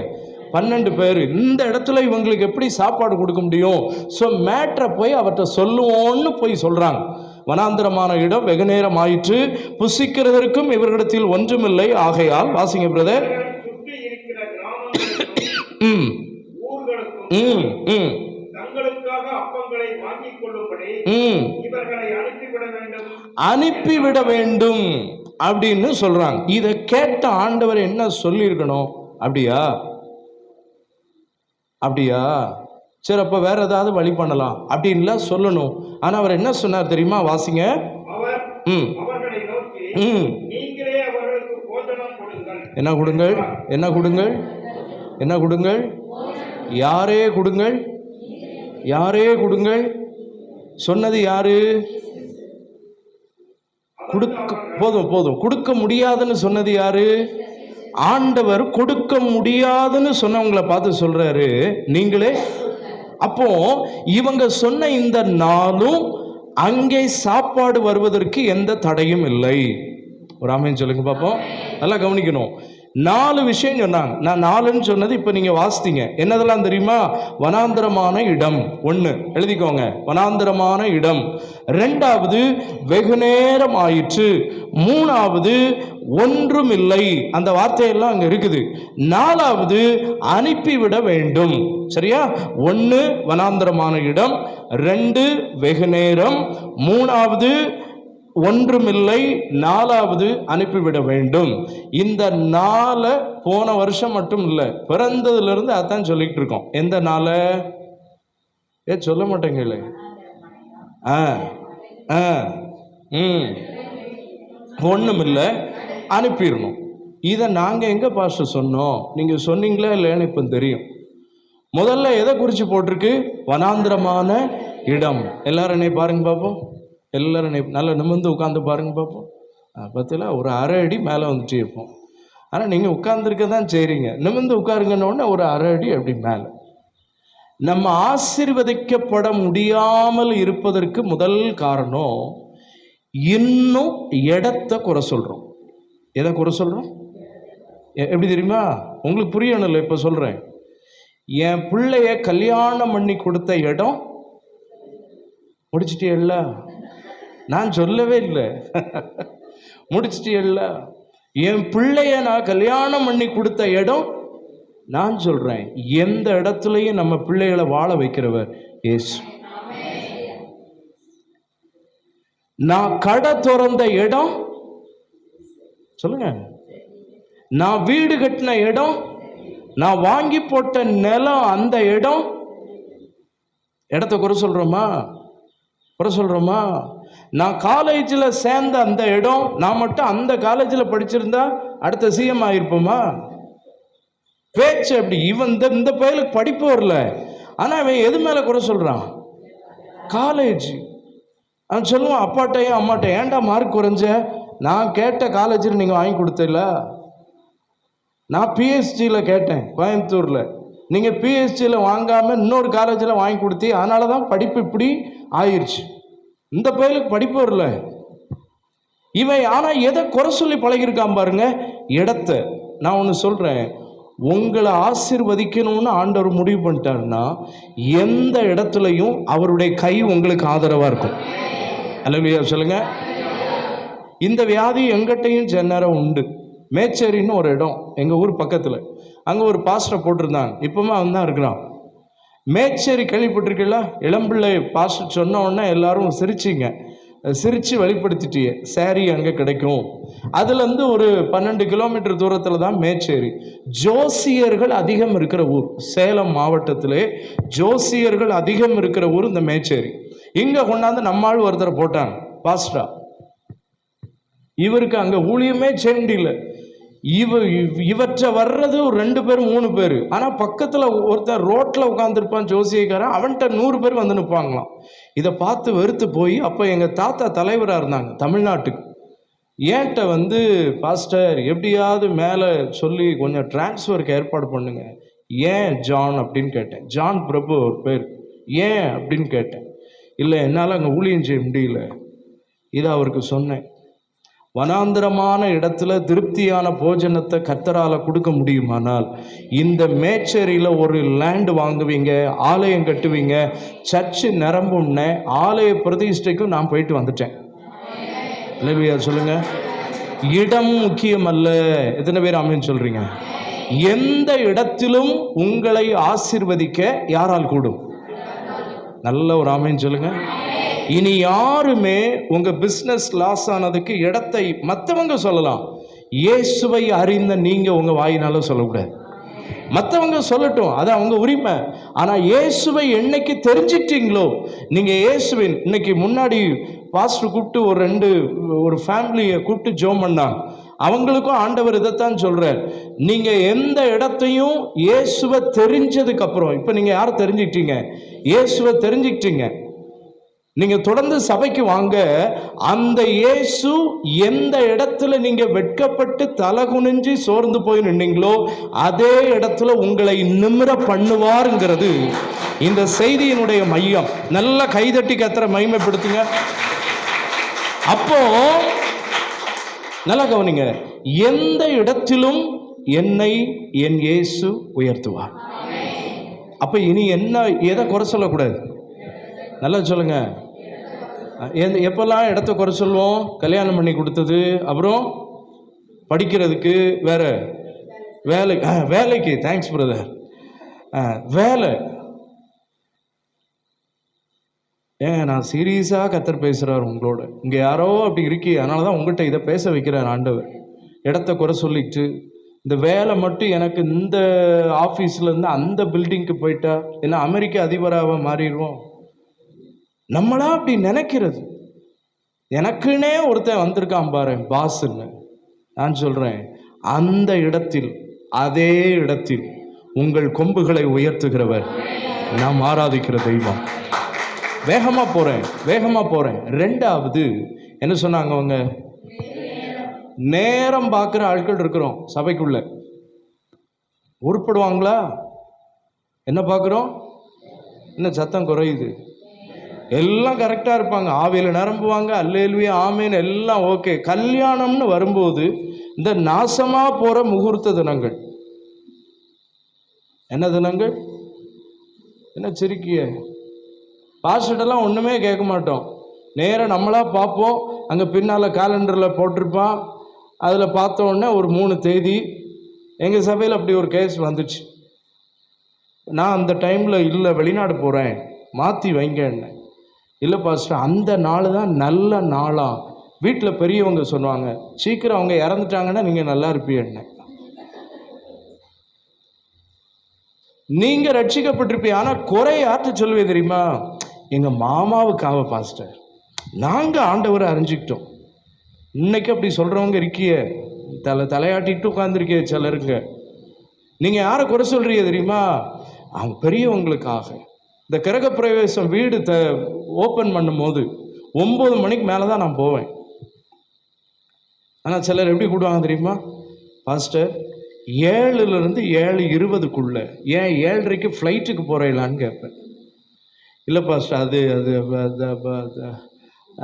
12 பேர். இந்த இடத்துல இவங்களுக்கு எப்படி சாப்பாடு கொடுக்க முடியும்? ஸோ மேட்ரை போய் அவர்கிட்ட சொல்லுவோன்னு போய் சொல்றாங்க. வனாந்தரமான இடம், வெகு நேரம் ஆயிற்று, புசிக்கிறதற்கும் இவர்களிடத்தில் ஒன்றுமில்லை, ஆகையால் வாசிங்க பிரதர். அனுப்பிவிட வேண்டும் அப்படின்னு சொல்றாங்க. இதை கேட்ட ஆண்டவர் என்ன சொல்லி இருக்கணும்? அப்படியா சரி, அப்ப வேற ஏதாவது வழி பண்ணலாம் அப்படின்லாம் சொல்லணும். ஆனா அவர் என்ன சொன்னார் தெரியுமா? வாசிங்க. என்ன கொடுங்கள்? என்ன கொடுங்கள்? என்ன கொடுங்கள்? யாரே கொடுங்கள்? யாரே கொடுங்கள்? சொன்னது யாரு? போதும். கொடுக்க முடியாதுன்னு சொன்னது யாரு? ஆண்டவர். கொடுக்க முடியாதுன்னு சொன்னவங்களை பார்த்து சொல்றாரு, நீங்களே. அப்போ இவங்க சொன்ன இந்த நாளும் அங்கே சாப்பாடு வருவதற்கு எந்த தடையும் இல்லை. ஒரு ஆமென் சொல்லுங்க பாப்போம். நல்லா கவனிக்கணும். 4 விஷயம் சொன்னாங்க. நான் 4ன்னு சொன்னது இப்ப நீங்க வாசித்தீங்க. என்னதெல்லாம் தெரியுமா? வனாந்தரமான இடம் 1, எழுதிக்கோங்க. வனாந்தரமான இடம். 2வது வெகு நேரம் ஆயிற்று. 3வது ஒன்றுமில்லை, அந்த வார்த்தையெல்லாம் அங்க இருக்குது. 4வது அனுப்பிவிட வேண்டும். சரியா? 1 வனாந்தரமான இடம், 2 வெகு நேரம், 3வது ஒன்றுமில்லை, 4வது அனுப்பிவிட வேண்டும். இந்த 4 போன வருஷம் மட்டும் இல்லை, பிறந்ததுல இருந்து அதான் சொல்லிட்டு இருக்கோம். எந்த 4? சொல்ல மாட்டேங்களே. ஒண்ணுமில்லை, அனுப்பிடணும். இதை நாங்க எங்க பாஸ்டர் சொன்னோம்? நீங்க சொன்னீங்களா இல்லைன்னு இப்ப தெரியும். முதல்ல எதை குறிச்சு போட்டிருக்கு? வனாந்திரமான இடம். எல்லாரும் என்னை பாருங்க பார்ப்போம். எல்லாரும் நல்லா நிமிர்ந்து உட்காந்து பாருங்க பார்ப்போம். பார்த்தீங்களா, ஒரு அரை அடி மேலே வந்துட்டு இருப்போம். ஆனால் நீங்கள் உட்கார்ந்துருக்க தான் செய்றீங்க. நிமிர்ந்து உட்காருங்கன்னு ஒரு அரை அடி அப்படி மேலே. நம்ம ஆசீர்வதிக்கப்பட முடியாமல் இருப்பதற்கு முதல் காரணம், இன்னும் இடத்தை குறை சொல்கிறோம். எதை குறை சொல்கிறோம்? எப்படி தெரியுமா? உங்களுக்கு புரியணும் இல்லை? இப்போ சொல்கிறேன். என் பிள்ளைய கல்யாணம் பண்ணி கொடுத்த இடம் முடிச்சிட்டேல்ல? நான் சொல்லவே இல்லை. முடிச்சிட்டேல்ல? என் பிள்ளைய நான் கல்யாணம் பண்ணி கொடுத்த இடம் நான் சொல்றேன். எந்த இடத்துலையும் நம்ம பிள்ளைகளை வாழ வைக்கிறவர் இயேசு. நான் கடை திறந்த இடம் சொல்லுங்க. நான் வீடு கட்டின இடம், நான் வாங்கி போட்ட நிலம், அந்த இடத்த குறை சொல்றோமா? நான் காலேஜில் சேர்ந்த அந்த இடம், நான் மட்டும் அந்த காலேஜில் படிச்சிருந்தா அடுத்த சிஎம் ஆகிருப்போமா? பேச்சு அப்படி. இவன் இந்த பையலுக்கு படிப்பு வரல, ஆனால் அவன் எது மேலே குறை சொல்கிறான்? காலேஜ். அவன் சொல்லுவான் அப்பாட்டையும் அம்மாட்டையும், ஏன்டா மார்க் குறைஞ்ச? நான் கேட்ட காலேஜில் நீங்கள் வாங்கி கொடுத்தல. நான் பிஎஸ்ஜியில் கேட்டேன் கோயம்புத்தூரில், நீங்கள் பிஎஸ்ஜியில் வாங்காமல் இன்னொரு காலேஜில் வாங்கி கொடுத்தி, அதனால தான் படிப்பு இப்படி ஆயிடுச்சு. இந்த பையலுக்கு படிப்பு வரல. இவன் ஆனால் எதை குறை சொல்லி பழகிருக்கான் பாருங்க, இடத்த. நான் ஒன்று சொல்கிறேன், உங்களை ஆசீர்வதிக்கணும்னு ஆண்டவர் முடிவு பண்ணிட்டாருன்னா எந்த இடத்துலையும் அவருடைய கை உங்களுக்கு ஆதரவாக இருக்கும். அல்லேலூயா சொல்லுங்க. இந்த வியாதி எங்கிட்டையும் சென்னரம் உண்டு. மேச்சேரின்னு ஒரு இடம் எங்கள் ஊர் பக்கத்தில், அங்கே ஒரு பாஸ்டரை போட்டிருந்தாங்க. இப்போவுமே அவன் தான் இருக்கிறான். மேச்சேரி கேள்விப்பட்டிருக்கீங்களா? இளம்பிள்ளை பாஸ்டர் சொன்ன உடனே எல்லாரும் சிரித்து வெளிப்படுத்திட்டியே, சாரி அங்கே கிடைக்கும். அதுலேருந்து ஒரு 12 கிலோமீட்டர் தூரத்தில் தான் மேச்சேரி. ஜோசியர்கள் அதிகம் இருக்கிற ஊர். சேலம் மாவட்டத்திலே ஜோசியர்கள் அதிகம் இருக்கிற ஊர் இந்த மேச்சேரி. இங்கே கொண்டாந்து நம்மால் ஒருத்தரை போட்டாங்க பாஸ்டரா. இவருக்கு அங்கே ஊழியமே செய்ய முடியல. இவற்றை வர்றது ஒரு 2 பேர் 3 பேர். ஆனால் பக்கத்தில் ஒருத்தர் ரோட்டில் உட்காந்துருப்பான் ஜோசியக்காரன், அவன்கிட்ட 100 பேர் வந்து நிற்பாங்களாம். இதை பார்த்து வெறுத்து போய், அப்போ எங்கள் தாத்தா தலைவராக இருந்தாங்க தமிழ்நாட்டுக்கு, ஏன்ட்ட வந்து பாஸ்டர் எப்படியாவது மேலே சொல்லி கொஞ்சம் டிரான்ஸ்ஃபருக்கு ஏற்பாடு பண்ணுங்க. ஏன் ஜான் அப்படின்னு கேட்டேன். ஜான் பிரபு ஒரு பேர். ஏன் அப்படின்னு கேட்டேன். இல்லை, என்னால் அங்கே ஊழியம் செய்ய முடியல. இதை அவருக்கு சொன்னேன். வனாந்திரமான இடத்துல திருப்தியான போஜனத்தை கர்த்தரால் கொடுக்க முடியுமானால் இந்த மேச்சேரியில் ஒரு லேண்டு வாங்குவீங்க, ஆலயம் கட்டுவீங்க, சர்ச்சு நிரம்பும்ன. ஆலய பிரதிஷ்டைக்கும் நான் போயிட்டு வந்துட்டேன். அல்லேலூயா சொல்லுங்க. இடம் முக்கியம் அல்ல. எத்தனை பேர் ஆமென் சொல்றீங்க? எந்த இடத்திலும் உங்களை ஆசீர்வதிக்க யாரால் கூடும்? நல்ல ஒரு ஆமென் சொல்லுங்க. இனி யாருமே உங்க பிசினஸ் லாஸ் ஆனதுக்கு இடத்தை மற்றவங்க சொல்லலாம், இயேசுவை அறிந்த நீங்க உங்க வாயினால சொல்லக்கூடாது. மற்றவங்க சொல்லட்டும், அது அவங்க உரிமை. ஆனால் இயேசுவை என்னைக்கு தெரிஞ்சிட்டீங்களோ, நீங்கள் இயேசுவின் இன்னைக்கு முன்னாடி பாஸ்டர் கூப்பிட்டு ஒரு ஃபேமிலியை கூப்பிட்டு ஜோம் பண்ணாங்க. அவங்களுக்கும் ஆண்டவர் இதைத்தான் சொல்கிறார், நீங்கள் எந்த இடத்தையும் இயேசுவை தெரிஞ்சதுக்கு அப்புறம், இப்போ நீங்கள் யாரை தெரிஞ்சுக்கிட்டீங்க? இயேசுவை தெரிஞ்சுக்கிட்டீங்க. நீங்கள் தொடர்ந்து சபைக்கு வாங்க. அந்த இயேசு எந்த இடத்துல நீங்கள் வெட்கப்பட்டு தலை குனிஞ்சு சோர்ந்து போய் நின்னீங்களோ அதே இடத்துல உங்களை நிமிர பண்ணுவாருங்கிறது இந்த செய்தியினுடைய மையம். நல்ல கைதட்டி கத்தரை மகிமைப்படுத்துங்க. அப்போ நல்லா கவனிங்க, எந்த இடத்திலும் என்னை என் இயேசு உயர்த்துவார். அப்ப இனி என்ன, எதை குறை சொல்லக்கூடாது? நல்லா சொல்லுங்க. எப்பெல்லாம் இடத்த குறை சொல்லுவோம்? கல்யாணம் பண்ணி கொடுத்தது, அப்புறம் படிக்கிறதுக்கு, வேற வேலைக்கு. Thanks brother. வேலை. நான் சீரியஸாக கத்தர் பேசுகிறார் உங்களோட. இங்கே யாரோ அப்படி இருக்கி, அதனால தான் உங்கள்கிட்ட இதை பேச வைக்கிறார் ஆண்டவர். இடத்த குறை சொல்லிட்டு இந்த வேலை மட்டும் எனக்கு இந்த ஆஃபீஸ்லேருந்து அந்த பில்டிங்க்கு போயிட்டா என்ன அமெரிக்க அதிபராக மாறிடுவோம். நம்மளா அப்படி நினைக்கிறது. எனக்குன்னே ஒருத்தன் வந்திருக்கான் பாரு பாஸ்ன்னு. நான் சொல்கிறேன், அந்த இடத்தில், அதே இடத்தில் உங்கள் கொம்புகளை உயர்த்துகிறவர் நாம் ஆராதிக்கிற தெய்வம். வேகமாக போகிறேன். 2வது என்ன சொன்னாங்க அவங்க? நேரம் பார்க்குற ஆட்கள் இருக்கிறோம் சபைக்குள்ள. உருப்படுவாங்களா? என்ன பார்க்குறோம்? என்ன சத்தம் குறையுது? எல்லாம் கரெக்டாக இருப்பாங்க, ஆவியில் நிரம்புவாங்க, அல்லேலூயா ஆமேன் எல்லாம் ஓகே. கல்யாணம்னு வரும்போது இந்த நாசமாக போகிற முகூர்த்த தினங்கள். என்ன தினங்கள்? என்ன சிரிக்கிய? பாஸ்டர்டெல்லாம் ஒன்றுமே கேட்க மாட்டோம். நேராக நம்மளாக பார்ப்போம். அங்கே பின்னால் காலண்டரில் போட்டிருப்பான். அதில் பார்த்த உடனே ஒரு 3 தேதி. எங்கள் சபையில் அப்படி ஒரு கேஸ் வந்துச்சு. நான் அந்த டைமில் இல்லை, வெளிநாடு போகிறேன், மாற்றி வைங்க என்ன. இல்லை பாஸ்டர், அந்த நாள் தான் நல்ல நாளாக வீட்டில் பெரியவங்க சொன்னாங்க, சீக்கிரம் அவங்க இறந்துட்டாங்கன்னா நீங்கள் நல்லா இருப்பீங்க என்ன. நீங்க ரட்சிக்கப்பட்டிருப்பீங்க. ஆனா குறை யார்கிட்ட சொல்லுவே தெரியுமா? எங்க மாமாவுக்காக பாஸ்டர், நாங்க ஆண்டவரை அறிஞ்சுக்கிட்டோம். இன்னைக்கு அப்படி சொல்றவங்க இருக்கிய, தலையாட்டிட்டு உட்கார்ந்துருக்கிய சிலருங்க. நீங்க யாரை குறை சொல்றீங்க தெரியுமா? அவங்க பெரியவங்களுக்காக. இந்த கிரக பிரவேசம் வீடு ஓப்பன் பண்ணும் போது 9 மணிக்கு மேலே தான் நான் போவேன். ஆனால் சிலர் எப்படி கூடுவாங்க தெரியுமா? பாஸ்டர் 7லிருந்து 7:20க்குள்ள, ஏன் 7:30க்கு ஃப்ளைட்டுக்கு போகிறீங்களான்னு கேட்பேன். இல்லை பாஸ்டர், அது அது அது அது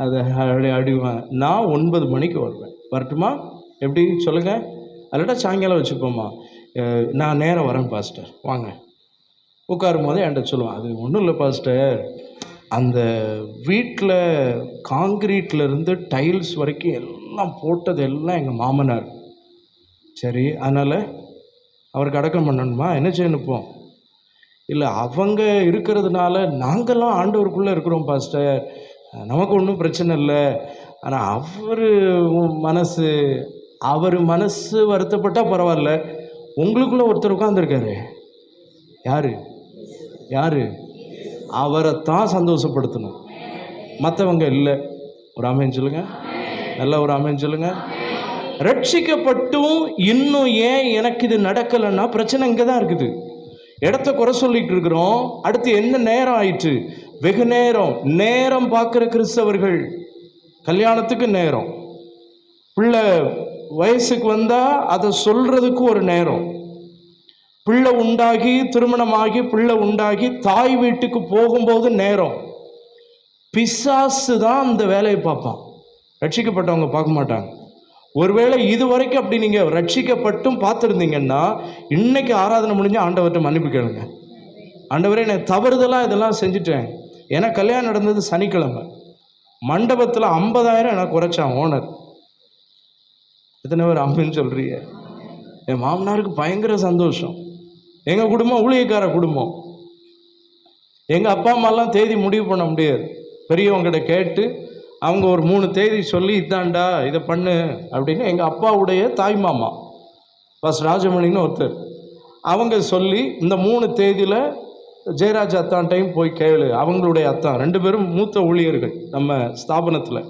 அது அப்படி அடிவேன். நான் 9 மணிக்கு வருவேன். வரட்டுமா? எப்படி சொல்லுங்கள்? அல்லட்டா சாயங்காலம் வச்சுப்போம்மா. நான் நேரம் வரேன் பாஸ்டர், வாங்க. உட்காரும் போது என்கிட்ட சொல்லுவான், அது ஒன்றும் இல்லை பாஸ்டர், அந்த வீட்டில் காங்கிரீட்லேருந்து டைல்ஸ் வரைக்கும் எல்லாம் போட்டது எல்லாம் எங்கள் மாமனார். சரி, அதனால் அவருக்கு அடக்கம் பண்ணணுமா? என்ன செய்யணுப்போம்? இல்லை, அவங்க இருக்கிறதுனால நாங்கள்லாம் ஆண்டவருக்குள்ளே இருக்கிறோம் பாஸ்டர், நமக்கு ஒன்றும் பிரச்சனை இல்லை. ஆனால் அவர் மனசு வருத்தப்பட்டால் பரவாயில்ல. உங்களுக்குள்ளே ஒருத்தர் உட்காந்துருக்காரு. யாரு? அவரைத்தான் சந்தோஷப்படுத்தணும், மற்றவங்க இல்லை. ஒரு ஆமென் சொல்லுங்க. நல்ல ஒரு ஆமென் சொல்லுங்க. ரட்சிக்கப்பட்டும் இன்னும் ஏன் எனக்கு இது நடக்கலைன்னா பிரச்சனை இங்கே தான் இருக்குது. இடத்த குறை சொல்லிட்டு இருக்கிறோம். அடுத்து என்ன நேரம் ஆயிற்று? வெகு நேரம் பார்க்குற கிறிஸ்தவர்கள். கல்யாணத்துக்கு நேரம், பிள்ளை வயசுக்கு வந்தால் அதை சொல்கிறதுக்கு ஒரு நேரம், பிள்ளை உண்டாகி திருமணமாகி பிள்ளை உண்டாகி தாய் வீட்டுக்கு போகும்போது நேரம். பிசாசு தான் அந்த வேலையை பார்ப்பான், ரட்சிக்கப்பட்டவங்க பார்க்க மாட்டாங்க. ஒருவேளை இது வரைக்கும் அப்படி நீங்கள் ரட்சிக்கப்பட்டும் பார்த்துருந்தீங்கன்னா, இன்னைக்கு ஆராதனை முடிஞ்சு ஆண்டவர்கிட்ட மன்னிப்பு கேளுங்க. ஆண்டவரே, நான் தவறுதலாக இதெல்லாம் செஞ்சுட்டேன். ஏன்னா கல்யாணம் நடந்தது சனிக்கிழமை, மண்டபத்தில் 50,000 எனக்கு குறைச்சான் ஓனர். எத்தனை பேர் ஆமென் சொல்றீங்க? என் மாமனாருக்கு பயங்கர சந்தோஷம். எங்கள் குடும்பம் ஊழியக்கார குடும்பம். எங்கள் அப்பா அம்மாலாம் தேதி முடிவு பண்ண முடியாது. பெரியவங்ககிட்ட கேட்டு அவங்க ஒரு 3 தேதி சொல்லி, இதாண்டா இதை பண்ணு அப்படின்னு எங்கள் அப்பாவுடைய தாய் மாமா பஸ் ராஜமணின்னு ஒருத்தர், அவங்க சொல்லி இந்த 3 தேதியில் ஜெயராஜ் அத்தான்ட்டையும் போய் கேளு. அவங்களுடைய அத்தான் 2 பேரும் மூத்த ஊழியர்கள் நம்ம ஸ்தாபனத்தில்.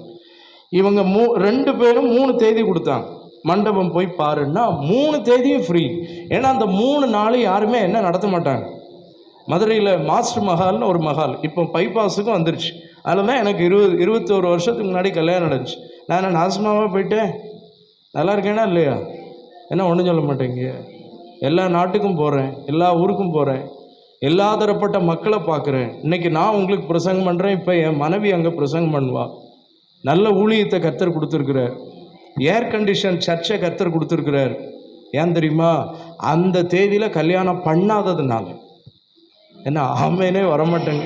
இவங்க 2 பேரும் 3 தேதி கொடுத்தாங்க. மண்டபம் போய் பாருன்னா 3 தேதியும் ஃப்ரீ. ஏன்னா அந்த 3 நாளும் யாருமே என்ன நடத்த மாட்டாங்க. மதுரையில் மாஸ்டர் மஹால்னு ஒரு மஹால் இப்போ பைபாஸுக்கும் வந்துருச்சு. அதில் தான் எனக்கு 21 வருஷத்துக்கு முன்னாடி கல்யாணம் நடந்துச்சு. நான் நாசமாவாக போயிட்டேன். நல்லா இருக்கேனா இல்லையா? என்ன ஒன்றும் சொல்ல மாட்டேங்க. எல்லா நாட்டுக்கும் போகிறேன், எல்லா ஊருக்கும் போகிறேன், எல்லா தரப்பட்ட மக்களை பார்க்குறேன். இன்றைக்கி நான் உங்களுக்கு பிரசங்கம் பண்ணுறேன், இப்போ என் மனைவி அங்கே பிரசங்கம் பண்ணுவா. நல்ல ஊழியத்தை கர்த்தர் கொடுத்துருக்குறார். ஏர் கண்டிஷன் சர்ச்சை கர்த்தர் கொடுத்துருக்கிறார். ஏன் தெரியுமா? அந்த தேதியில் கல்யாணம் பண்ணாததுனால. என்ன ஆமேனே வரமாட்டேங்க.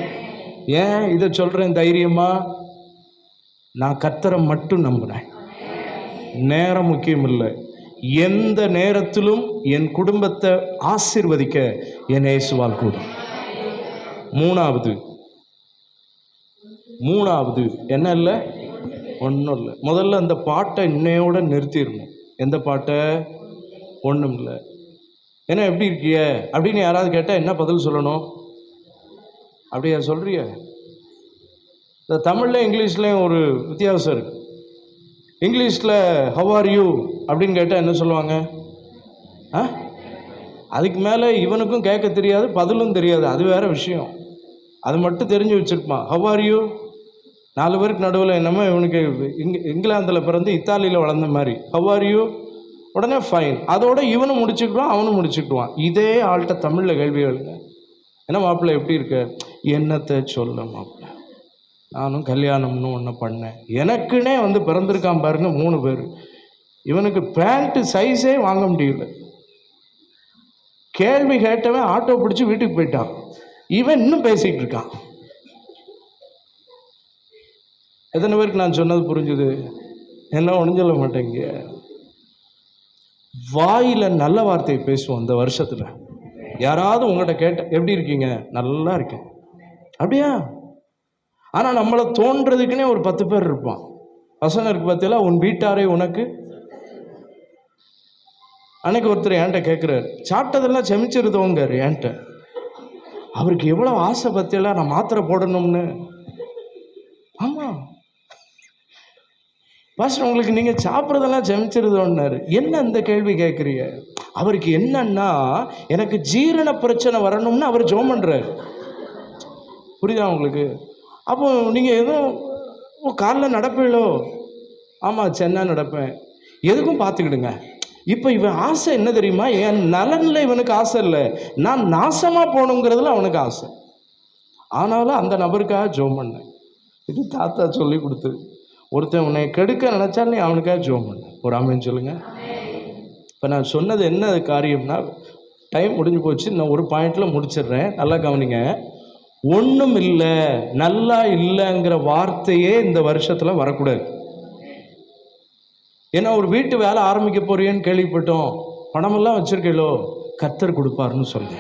ஏன் இதை சொல்கிறேன் தைரியமா? நான் கர்த்தரை மட்டும் நம்புகிறேன். நேரம் முக்கியம் இல்லை. எந்த நேரத்திலும் என் குடும்பத்தை ஆசீர்வதிக்க என் இயேசுவால் கூடும். மூணாவது என்ன இல்லை? ஒன்றும் இல்லை. முதல்ல அந்த பாட்டை இன்னையோட நிறுத்திடணும். எந்த பாட்டை? ஒன்றும் இல்லை. ஏன்னா எப்படி இருக்கிய அப்படின்னு யாராவது கேட்டால் என்ன பதில் சொல்லணும்? அப்படியா சொல்கிறிய? இந்த தமிழில் இங்கிலீஷ்லேயும் ஒரு வித்தியாசம் இருக்குது. இங்கிலீஷில் ஹவ் ஆர் யூ அப்படின்னு கேட்டால் என்ன சொல்லுவாங்க? அதுக்கு மேலே இவனுக்கும் கேட்க தெரியாது, பதிலும் தெரியாது. அது வேறு விஷயம். அது மட்டும் தெரிஞ்சு வச்சுருப்பான். ஹவ் ஆர் யூ 4 பேருக்கு நடுவில் என்னமோ இவனுக்கு இங்கிலாந்தில் பிறந்து இத்தாலியில் வளர்ந்த மாதிரி ஹவ் ஆர் யூ, உடனே ஃபைன். அதோட இவனும் முடிச்சுக்கிடுவான், அவனும் முடிச்சுக்கிடுவான். இதே ஆள்கிட்ட தமிழில் கேள்வி எழுங்க. என்ன மாப்பிள்ளை எப்படி இருக்க? என்னத்தை சொல்ல மாப்பிள்ளை, நானும் கல்யாணம்னு ஒன்று பண்ணேன். எனக்குன்னே வந்து பிறந்திருக்கான் பாருங்க 3 பேர். இவனுக்கு பேண்ட்டு சைஸே வாங்க முடியல. கேள்வி கேட்டவன் ஆட்டோ பிடிச்சி வீட்டுக்கு போயிட்டான். இவன் இன்னும் பேசிகிட்டு இருக்கான். எத்தனை பேருக்கு நான் சொன்னது புரிஞ்சுது? என்ன ஒன்றும் சொல்ல மாட்டேங்க. வாயில் நல்ல வார்த்தையை பேசுவோம். இந்த வருஷத்தில் யாராவது உங்கள்கிட்ட கேட்ட எப்படி இருக்கீங்க? நல்லா இருக்கேன். அப்படியா? ஆனால் நம்மளை தோன்றதுக்குன்னே ஒரு 10 பேர் இருப்பான். வசனம் இருக்கு பார்த்தீங்களா, உன் வீட்டாரை உனக்கு. அன்னைக்கு ஒருத்தர் என்கிட்ட கேட்குறாரு, சாப்பிட்டதெல்லாம் செமிச்சிருதோங்காரு என்கிட்ட. அவருக்கு எவ்வளோ ஆசை பத்தியெல்லாம் நான் மாத்திரை போடணும்னு. ஆமாம் பாஸ்டர், உங்களுக்கு நீங்கள் சாப்பிட்றதெல்லாம் ஜெமிச்சிருதோன்னாரு. என்ன இந்த கேள்வி கேட்குறீங்க? அவருக்கு என்னன்னா, எனக்கு ஜீரண பிரச்சனை வரணும்னு அவர் ஜெபம் பண்ணுறாரு. புரியுதா உங்களுக்கு? அப்போ நீங்கள் எதுவும் காலைல நடப்பீங்களோ? ஆமாம், சென்னா நடப்பேன். எதுக்கும் பார்த்துக்கிடுங்க. இப்போ இவன் ஆசை என்ன தெரியுமா? என் நலனில் இவனுக்கு ஆசை இல்லை, நான் நாசமாக போகணுங்கிறதுல அவனுக்கு ஆசை. ஆனாலும் அந்த நபருக்காக ஜெபம் பண்ணேன். இது தாத்தா சொல்லி கொடுத்து. ஒருத்தன் உன்னை கெடுக்க நினைச்சாலும் நீ அவனுக்காக ஜெபம் பண்ண. ஒரு ஆமென் சொல்லுங்க. இப்போ நான் சொன்னது என்ன காரியம்னா, டைம் முடிஞ்சு போச்சு. நான் ஒரு பாயிண்டில் முடிச்சிடுறேன், நல்லா கவனிங்க. ஒன்றும் இல்லை, நல்லா இல்லைங்கிற வார்த்தையே இந்த வருஷத்தில் வரக்கூடாது. ஏன்னா ஒரு வீட்டு வேலை ஆரம்பிக்க போறியன்னு கேள்விப்பட்டோம். பணமெல்லாம் வச்சிருக்கீங்களோ? கர்த்தர் கொடுப்பாருன்னு சொல்லுங்க.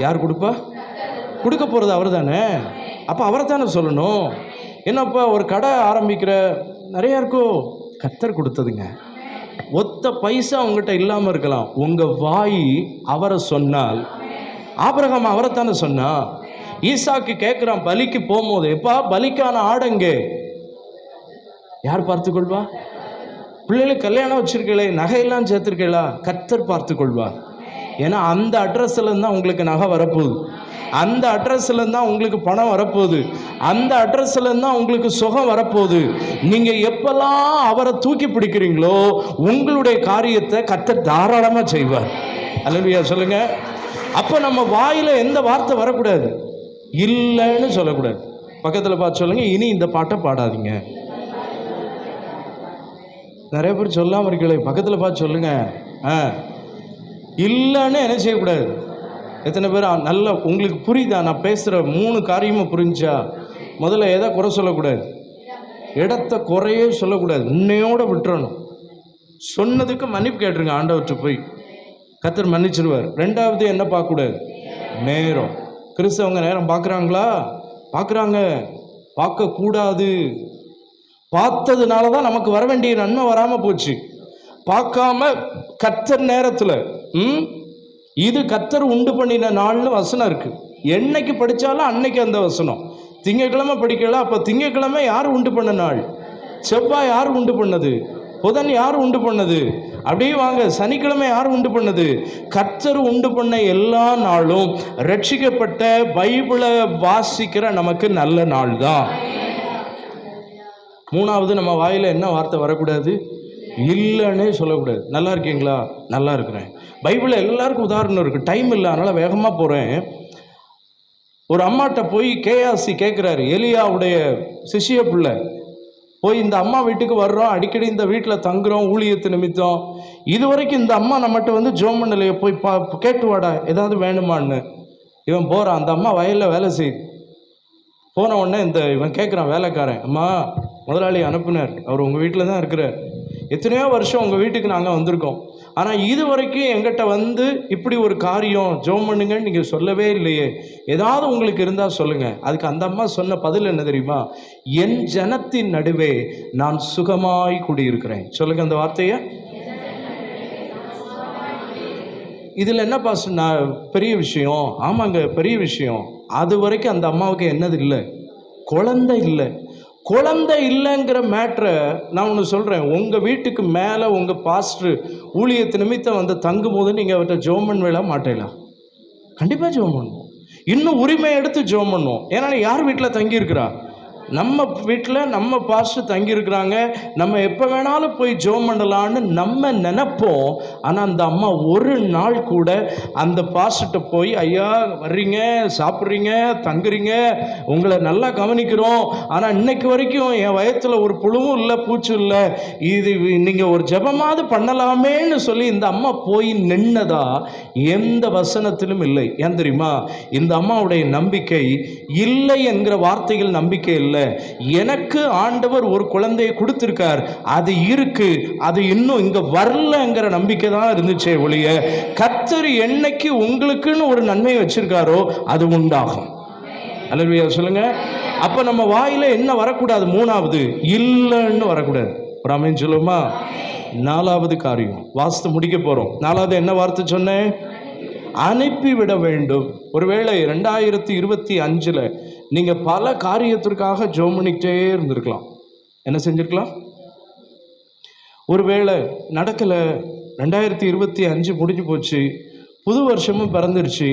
யார் கொடுப்பா? கொடுக்க போகிறது அவர் தானே. அப்போ அவரை தானே சொல்லணும். என்னப்பா ஒரு கடை ஆரம்பிக்கிற, நிறையா இருக்கோ? கர்த்தர் கொடுத்ததுங்க. ஒத்த பைசா உங்ககிட்ட இல்லாமல் இருக்கலாம், உங்கள் வாய் அவரை சொன்னால். ஆபிரகாம் அவரைத்தானே சொன்னா. ஈசாக்கு கேட்குறான் பலிக்கு போகும்போது, எப்பா பலிக்கான ஆடங்கே யார் பார்த்துக்கொள்வா? பிள்ளைகளுக்கு கல்யாணம் வச்சிருக்கீங்களே, நகையெல்லாம் சேர்த்துருக்கீங்களா? கர்த்தர் பார்த்துக்கொள்வா. ஏன்னா அந்த அட்ரஸ்ல இருந்தால் உங்களுக்கு நகை வரப்போகுது, அந்த அட்ரஸ்ல இருந்தால் உங்களுக்கு பணம் வரப்போகுது, அந்த அட்ரஸ்ல இருந்தால் உங்களுக்கு சுகம் வரப்போகுது. நீங்கள் எப்பெல்லாம் அவரை தூக்கி பிடிக்கிறீங்களோ உங்களுடைய காரியத்தை கர்த்தர் தாராளமாக செய்வார். அல்லேலூயா சொல்லுங்க. அப்போ நம்ம வாயில் எந்த வார்த்தை வரக்கூடாது, இல்லைன்னு சொல்லக்கூடாது. பக்கத்தில் பார்த்து சொல்லுங்க, இனி இந்த பாட்டை பாடாதீங்க. நிறைய பேர் சொல்லாமல் இருக்கீங்களே, பக்கத்தில் பார்த்து சொல்லுங்க. இல்லைன்னு என்ன செய்யக்கூடாது. எத்தனை பேர் நல்லா உங்களுக்கு புரியுதா? நான் பேசுகிற 3 காரியமும் புரிஞ்சா? முதல்ல எதை குறை சொல்லக்கூடாது, இடத்த குறையே சொல்லக்கூடாது, உன்னையோட விட்டுறணும். சொன்னதுக்கு மன்னிப்பு கேட்டுருங்க ஆண்டவர்கிட்ட போய், கர்த்தர் மன்னிச்சிருவார். 2வது என்ன பார்க்கக்கூடாது? நேரம். கிறிஸ்தவங்க நேரம் பார்க்குறாங்களா? பார்க்குறாங்க. பார்க்கக்கூடாது. பார்த்ததுனால தான் நமக்கு வர வேண்டிய நன்மை வராமல் போச்சு. பார்க்காம கர்த்தர் நேரத்தில் இது கர்த்தர் உண்டு பண்ணின நாள்னு வசனம் இருக்கு. என்னைக்கு படித்தாலும் அன்னைக்கு அந்த வசனம். திங்கக்கிழமை படிக்கலாம், அப்போ திங்கக்கிழமை யார் உண்டு பண்ண நாள்? செவ்வாய் யார் உண்டு பண்ணது? புதன் யார் உண்டு பண்ணது? அப்படியே வாங்க, சனிக்கிழமை யார் உண்டு பண்ணது? கர்த்தர் உண்டு பண்ண எல்லா நாளும் ரட்சிக்கப்பட்ட பைபிளை வாசிக்கிற நமக்கு நல்ல நாள் தான். 3வது நம்ம வாயில் என்ன வார்த்தை வரக்கூடாது? இல்லைன்னே சொல்லக்கூடாது. நல்லா இருக்கீங்களா? நல்லா இருக்கிறேன். பைபிளில் எல்லாருக்கும் உதாரணம் இருக்குது. டைம் இல்லை, அதனால் வேகமாக போகிறேன். ஒரு அம்மாட்ட போய் கேயாசி கேட்குறாரு, எலியாவுடைய சிஷிய பிள்ளை. போய் இந்த அம்மா வீட்டுக்கு வர்றோம், அடிக்கடி இந்த வீட்டில் தங்குறோம் ஊழியத்து நிமித்தம். இது வரைக்கும் இந்த அம்மா நம்மகிட்ட வந்து ஜோம் பண்ணலையே, போய் கேட்டு வாடா ஏதாவது வேணுமான்னு. இவன் போகிறான். அந்த அம்மா வயலில் வேலை செய்யுது. போன உடனே இவன் கேட்குறான் வேலைக்காரன், அம்மா முதலாளி அனுப்புனார், அவர் உங்கள் வீட்டில் தான் இருக்கிறார். எத்தனையோ வருஷம் உங்கள் வீட்டுக்கு நாங்கள் வந்திருக்கோம், ஆனால் இது வரைக்கும் எங்கிட்ட வந்து இப்படி ஒரு காரியம் ஜெபம் பண்ணுங்கன்னு நீங்கள் சொல்லவே இல்லையே, ஏதாவது உங்களுக்கு இருந்தால் சொல்லுங்கள். அதுக்கு அந்த அம்மா சொன்ன பதில் என்ன தெரியுமா? என் ஜனத்தின் நடுவே நான் சுகமாய் குடியிருக்கிறேன். சொல்லுங்கள் அந்த வார்த்தையை. இதில் என்ன பாஸ்டர் பெரிய விஷயம்? ஆமாங்க பெரிய விஷயம். அது வரைக்கும் அந்த அம்மாவுக்கு என்னது இல்லை? குழந்தை இல்லை. குழந்தை இல்லைங்கிற மேட்ரை நான் ஒன்று சொல்கிறேன். உங்கள் வீட்டுக்கு மேலே உங்கள் பாஸ்டர் ஊழியத்து நிமித்தம் வந்து தங்கும் போது நீங்கள் அவர்கிட்ட ஜெபம் பண்ண மாட்டேலாம்? கண்டிப்பாக ஜெபம் பண்ணுவோம். இன்னும் உரிமை எடுத்து ஜெபம் பண்ணுவோம். ஏன்னா யார் வீட்டில் தங்கியிருக்கிறா? நம்ம வீட்டில் நம்ம பாஸ்டர் தங்கியிருக்கிறாங்க, நம்ம எப்போ வேணாலும் போய் ஜெபம் பண்ணலான்னு நம்ம நினைப்போம். ஆனால் அந்த அம்மா ஒரு நாள் கூட அந்த பாஸ்டர்கிட்ட போய், ஐயா வர்றீங்க, சாப்பிட்றீங்க, தங்குறீங்க, உங்களை நல்லா கவனிக்கிறோம், ஆனால் இன்னைக்கு வரைக்கும் என் வயத்தில் ஒரு புழுவும் இல்லை, பூச்சும் இல்லை, இது நீங்கள் ஒரு ஜெபமாவது பண்ணலாமேன்னு சொல்லி இந்த அம்மா போய் நின்னதா எந்த வசனத்திலும் இல்லை. ஏன் தெரியுமா? இந்த அம்மாவுடைய நம்பிக்கை இல்லை என்கிற வார்த்தைகள் நம்பிக்கை இல்லை. எனக்கு ஆண்டவர் ஒரு குழந்தையை கொடுத்திருக்கார், அது இருக்கு, அது இன்னும் இங்க வரலங்கிற நம்பிக்கை தான் இருந்துச்சே ஒழிய, கர்த்தர் என்னைக்கு உங்களுக்குன்னு ஒரு நன்மை வச்சிருக்காரோ அது உண்டாகும். அல்லேலூயா சொல்லுங்க. அப்ப நம்ம வாயில என்ன வரக்கூடாது? 3வது இல்லைன்னு வரக்கூடாது. ஒரு ஆமென் சொல்லுமா? 4வது காரியம் வாஸ்து முடிக்க போறோம். 4வது என்ன வார்த்தை சொன்னேன்? அனுப்பிவிட வேண்டும். ஒருவேளை 2025 நீங்க பல காரியத்திற்காக ஜெபம் பண்ணிக்கிட்டே இருந்திருக்கலாம். என்ன செஞ்சிருக்கலாம்? ஒருவேளை நடக்கல, 2025 முடிஞ்சு போச்சு, புது வருஷமும் பிறந்துருச்சு,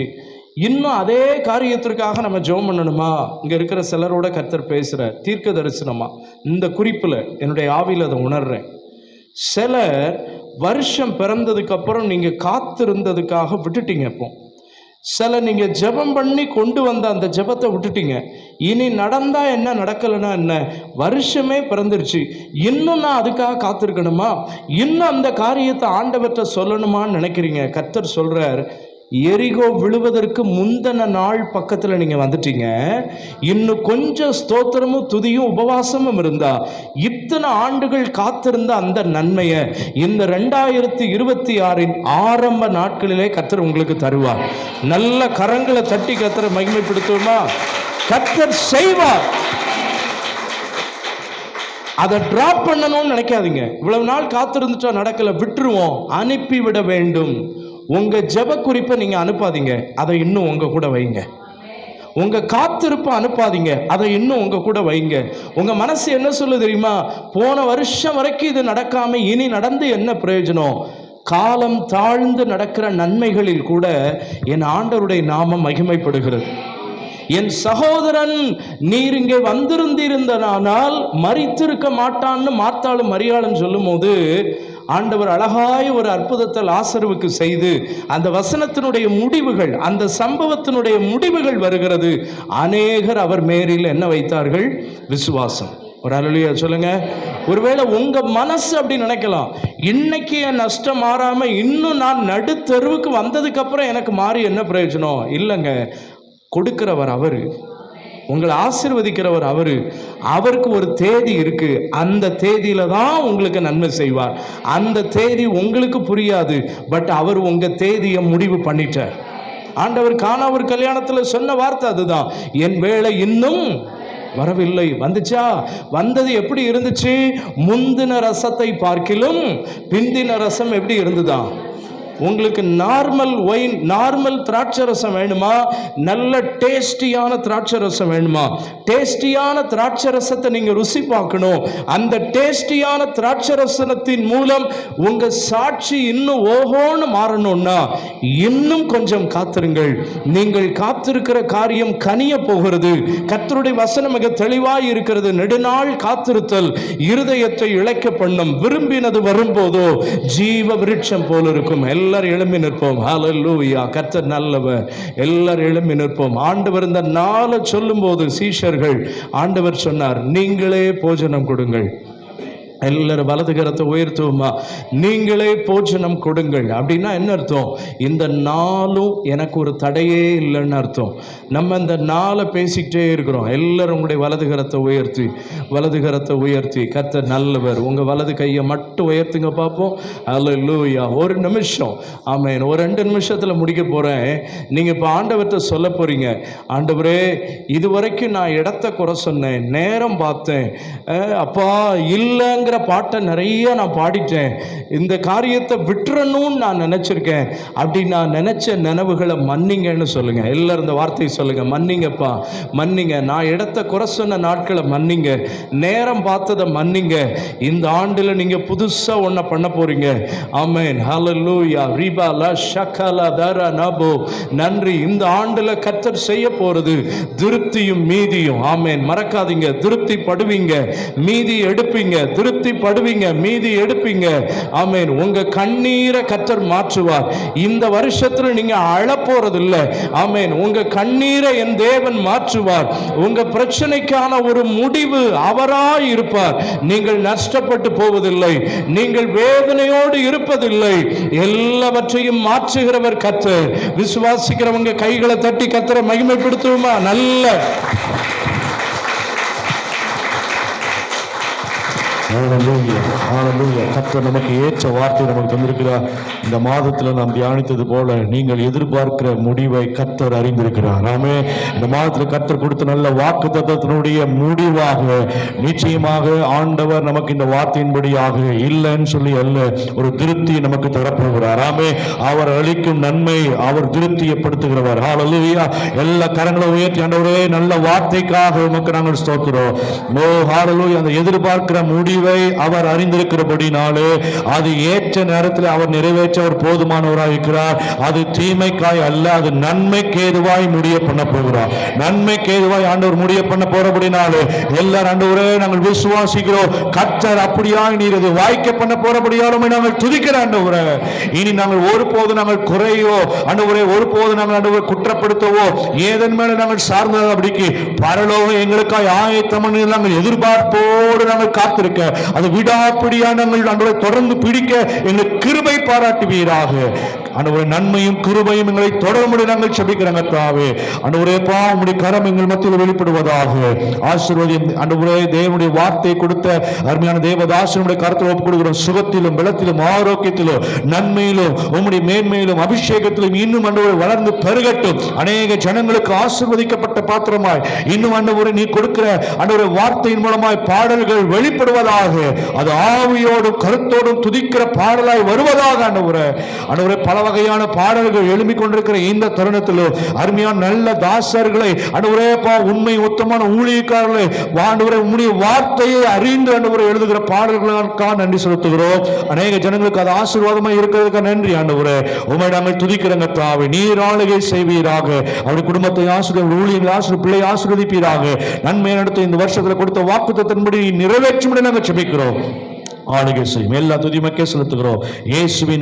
இன்னும் அதே காரியத்திற்காக நம்ம ஜெபம் பண்ணணுமா? இங்க இருக்கிற சிலரோட கர்த்தர் பேசுற தீர்க்க தரிசனமா இந்த குறிப்புல என்னுடைய ஆவியில் அதை உணர்றேன். சிலர் வருஷம் பிறந்ததுக்கு அப்புறம் நீங்க காத்திருந்ததுக்காக விட்டுட்டீங்க. இப்போ சில நீங்க ஜெபம் பண்ணி கொண்டு வந்த அந்த ஜெபத்தை விட்டுட்டீங்க. இனி நடந்தா என்ன, நடக்கலைன்னா என்ன, வருஷமே பிறந்துருச்சு, இன்னும் நான் அதுக்காக காத்திருக்கணுமா? இன்னும் அந்த காரியத்தை ஆண்டவர்கிட்ட சொல்லணுமான்னு நினைக்கிறீங்க. கர்த்தர் சொல்றார், எரிகோ விழுவதற்கு முந்தின நாள் பக்கத்துல நீங்க வந்துட்டீங்க. இன்னும் கொஞ்சம் ஸ்தோத்திரமும் துதியும் உபவாசமும் இருந்தா இத்தனை ஆண்டுகள் காத்திருந்த அந்த நன்மையை இந்த 2026 ஆரம்ப நாட்களிலே கர்த்தர் உங்களுக்கு தருவார். நல்ல கரங்களை தட்டி கர்த்தரை மகிமைப்படுத்துவோமா? கர்த்தர் செய்வார். அதை டிராப் பண்ணணும்னு நினைக்காதீங்க. இவ்வளவு நாள் காத்திருந்துட்டா நடக்கல, விட்டுருவோம். அனுப்பிவிட வேண்டும். உங்க ஜெப குறிப்பை நீங்க அனுப்பாதீங்க, அதை இன்னும் உங்க கூட வைங்க. உங்க காத்திருப்பை அனுப்பாதீங்க, அதை இன்னும் உங்க கூட வைங்க. உங்க மனசு என்ன சொல்லு தெரியுமா? போன வருஷம் வரைக்கும் இது நடக்காம இனி நடந்து என்ன பிரயோஜனம்? காலம் தாழ்ந்து நடக்கிற நன்மைகளில் கூட என் ஆண்டவருடைய நாமம் மகிமைப்படுகிறது. என் சகோதரன், நீர் இங்கே வந்திருந்திருந்தனால் மரித்திருக்க மாட்டான்னு மார்த்தாளும் மரியாளும் சொல்லும் போது ஆண்டவர் அழகாய் ஒரு அற்புதத்தை லாசருவுக்கு செய்து அந்த வசனத்தினுடைய முடிவுகள், அந்த சம்பவத்தினுடைய முடிவுகள் வருகிறது. அநேகர் அவர் மேரில் என்ன வைத்தார்கள்? விசுவாசம். ஒரு அல்லேலூயா சொல்லுங்க. ஒருவேளை உங்க மனசு அப்படி நினைக்கலாம், இன்னைக்கு என் நஷ்டம் மாறாம இன்னும் நான் நடுத்தெருவுக்கு வந்ததுக்கு அப்புறம் எனக்கு மாறி என்ன பிரயோஜனம்? இல்லைங்க, கொடுக்கிறவர் அவரு, உங்களை ஆசீர்வதிக்கிறவர் அவரு. அவருக்கு ஒரு தேதி இருக்கு, அந்த தேதியில தான் உங்களுக்கு நன்மை செய்வார். அந்த தேதி உங்களுக்கு புரியாது, பட் அவர் உங்க தேதியை முடிவு பண்ணிட்டார். ஆண்டவர் கானாவூர் கல்யாணத்துல சொன்ன வார்த்தை அதுதான், என் வேளை இன்னும் வரவில்லை. வந்துச்சா? வந்தது எப்படி இருந்துச்சு? முந்தின ரசத்தை பார்க்கிலும் பிந்தின ரசம் எப்படி இருந்துதான்? உங்களுக்கு நார்மல் ஒயின், நார்மல் திராட்சை ரசம் வேணுமா? நல்ல டேஸ்டியான திராட்சை ரசம் வேணுமா? டேஸ்டியான திராட்சை ரசத்தை நீங்க ருசி பார்க்கணும். அந்த டேஸ்டியான திராட்சை ரசத்தின் மூலம் உங்க சாட்சி இன்னும் ஓஹோன்னு மாறணும்னா இன்னும் கொஞ்சம் காத்திருங்கள். நீங்கள் காத்திருக்கிற காரியம் கனிய போகிறது. கர்த்தருடைய வசனம் மிக தெளிவாய் இருக்கிறது. நெடுநாள் காத்திருத்தல் இருதயத்தை இழைக்க பண்ணும், விரும்பினது வரும்போதோ ஜீவ விருட்சம் போல இருக்கும். எல்லாரும் எழும்பி நிற்போம். ஹல்லேலூயா. கர்த்தர் நல்லவர். எல்லாரும் எழும்பி நிற்போம். ஆண்டவர் இந்த நாளை சொல்லும் போது சீஷர்கள், ஆண்டவர் சொன்னார், நீங்களே போஜனம் கொடுங்கள். எல்லாரும் வலது கரத்தை உயர்த்துவோமா? நீங்களே போஜனம் கொடுங்கள். அப்படின்னா என்ன அர்த்தம்? இந்த நாளும் எனக்கு ஒரு தடையே இல்லைன்னு அர்த்தம். நம்ம இந்த நாளை பேசிக்கிட்டே இருக்கிறோம். எல்லாரும் உங்களுடைய வலது கரத்தை உயர்த்தி, வலது கரத்தை உயர்த்தி, கர்த்தர் நல்லவர். உங்க வலது கையை மட்டும் உயர்த்துங்க பார்ப்போம். அல்லேலூயா. ஒரு நிமிஷம், ஆமென். ஒரு 2 நிமிஷத்துல முடிக்க போறேன். நீங்க இப்ப ஆண்டவர்கிட்ட சொல்ல போறீங்க, ஆண்டவரே, இதுவரைக்கும் நான் இடத்தை குறை சொன்னேன், நேரம் பார்த்தேன், அப்பா இல்லைங்க பாட்டை நிறைய நான் பாடிட்டேன், இந்த காரியத்தை விட்டுறணும்னு நான் நினைச்சிருக்கேன். அப்படி நான் நினைச்ச நினைவுகளை மன்னிங்கன்னு சொல்லுங்க. எல்லாரும் இந்த வார்த்தையை சொல்லுங்க, மன்னிங்கப்பா, மன்னிங்க. நான் இடத்தை குறை சொன்ன நாட்களை மன்னிங்க, நேரம் பார்த்ததை மன்னிங்க. இந்த ஆண்டுல நீங்க புதுசா ஒன்ன பண்ண போறீங்க. ஆமென். ஹல்லேலூயா. ரிபாலா ஷகலா தரா நபோ. நன்றி. இந்த ஆண்டுல கர்த்தர் செய்ய போறது திருப்தியும் மீதியும். ஆமென். மறக்காதீங்க, திருப்தி படுவீங்க, மீதி எடுப்பீங்க. திருப்தி படுவீங்க, மீதி எடுப்பீங்க. ஆமென். உங்க கண்ணீரை கர்த்தர் மாற்றுவார். இந்த வருஷத்துல நீங்க அழ போறது இல்ல. ஆமென். உங்க கண்ணீரை என் தேவன் மாற்றுவார். உங்க பிரச்சனைக்கான ஒரு முடிவு அவராய் இருப்பார். நீங்கள் நஷ்டப்பட்டு போவதில்லை, நீங்கள் வேதனையோடு இருப்பதில்லை. எல்லாவற்றையும் மாற்றுகிறவர் கர்த்தர். விசுவாசிக்கிறவங்க கைகளை தட்டி கர்த்தரை மகிமைப்படுத்துவோமா? நல்ல ஹalleluya, ஹalleluya. கர்த்தர் நமக்கு ஏற்ற வார்த்தை நமக்கு தந்திருக்கிறார். இந்த மாதத்தில் நாம் தியானித்தது போல நீங்கள் எதிர்பார்க்கிற முடிவை கர்த்தர் அறிந்திருக்கிறார். ஆமென். இந்த மாதத்தில் கர்த்தர் கொடுத்த நல்ல வாக்குத்தத்தத்தினுடைய முடிவாக நிச்சயமாக ஆண்டவர் நமக்கு இந்த வார்த்தையின்படியாக இல்லைன்னு சொல்லி அல்ல, ஒரு திருப்தியை நமக்கு தரப்போகிறார். ஆமென். அவர் அளிக்கும் நன்மை அவர் திருப்தியப்படுத்துகிறவர். ஹalleluya. எல்லா கரங்களை உயர்த்தி ஆண்டவரே நல்ல வார்த்தைக்காக உமக்கு நாங்கள் ஸ்தோத்திரம். ஓ ஹalleluya. அந்த எதிர்பார்க்கிற முடிவை அவர் அறிந்திருக்கிறபடினாலே அது ஏற்ற நேரத்தில் அவர் நிறைவேற்ற அவர் போதுமானவராக இருக்கிறார். அது தீமைக்காய் அல்ல, அது நன்மைக்கு ஏதுவாய் முடிய பண்ண போகிறார். நன்மைக்கு ஏதுவாய் ஆண்டவர் முடிய பண்ண போறபடினாலே எல்லாரும் ஆண்டவரே நாங்கள் விசுவாசிக்கிறோம். கர்த்தர் அப்படியாய் நீர் இது வாய்க்க பண்ண போறபடியாலுமே நாங்கள் துதிக்கிற ஆண்டவரே. இனி நாங்கள் ஒருபோது நாங்கள் குறையோ ஆண்டவரே, ஒருபோது நாங்கள் ஆண்டவரை குற்றப்படுத்தவோ ஏதன் மேல நாங்கள் சார்ந்தது அப்படிக்கு பரலோகம் எங்களுக்காய் ஆயத்தம் பண்ணி நாங்கள் எதிர்பார்ப்போடு நாங்கள் காத்திருக்க, அது விடாப்பிடியா நாங்கள் ஆண்டவரை தொடர்ந்து பிடிக்க எங்களுக்கு கிருபை பாராட்டுவீராக. ஆண்டவரே நன்மையும் கிருபையும் எங்களை தொடர்ந்து நாங்கள் செபிக்கிறாங்க தாவே. ஆண்டவரே உம்முடைய கரம் எங்கள் மத்தியில் வெளிப்படுவதாக. ஆசீர்வதியும் ஆண்டவரே. தேவனுடைய வார்த்தை கொடுத்த அருமையான தேவதாசனுடைய கருத்தில் ஒப்புக் கொடுக்கிறோம். சுகத்திலும் பலத்திலும் ஆரோக்கியத்திலும் நன்மையிலும் உம்முடைய மேன்மையிலும் அபிஷேகத்திலும் இன்னும் ஆண்டவரே வளர்ந்து பெருகட்டும். அநேக ஜனங்களுக்கு ஆசீர்வதிக்கப்பட்ட பாத்திரமாய் இன்னும் ஆண்டவரே நீ கொடுக்கிற ஆண்டவரே வார்த்தையின் மூலமாய் பாடல்கள் வெளிப்படுவதாக. அது ஆவியோடும் கருத்தோடும் துதிக்கிற பாடலாய் வருவதாக. ஆண்டவரே பல வகையான பாடல்கள் எழும்பிக் கொண்டிருக்கிற இந்த தருணத்திலும் அருமையான நல்ல தாசர்களை ஆண்டவரே உண்மை உத்தமான ஊழியக்காரர்களை ஆண்டவரே உம்முடைய வார்த்தையை அறிந்து ஆண்டவரே எழுதுகிற பாடல்களுக்காக நன்றி செலுத்துகிறோம். அநேக ஜனங்களுக்கு அது ஆசீர்வாதமாக இருக்கிறதுக்கு நன்றி ஆண்டவரே. உம்மை நாங்கள் துதிக்கிறங்க தாவே. நீர் ஆளுகை செய்வீராக. அவருடைய குடும்பத்தை ஆசீர்வதி, ஊழியர்கள் ஆசீர்வதி, பிள்ளை ஆசீர்வதிப்பீராக. நன்மை நடத்த இந்த வருஷத்தில் கொடுத்த வாக்குத்தத்தன்படி நிறைவேற்றும் நாங்கள் செபிக்கிறோம். ஆளுகை செய்யும் எல்லா துதிமக்கே செலுத்துகிறோம். இயேசுவின்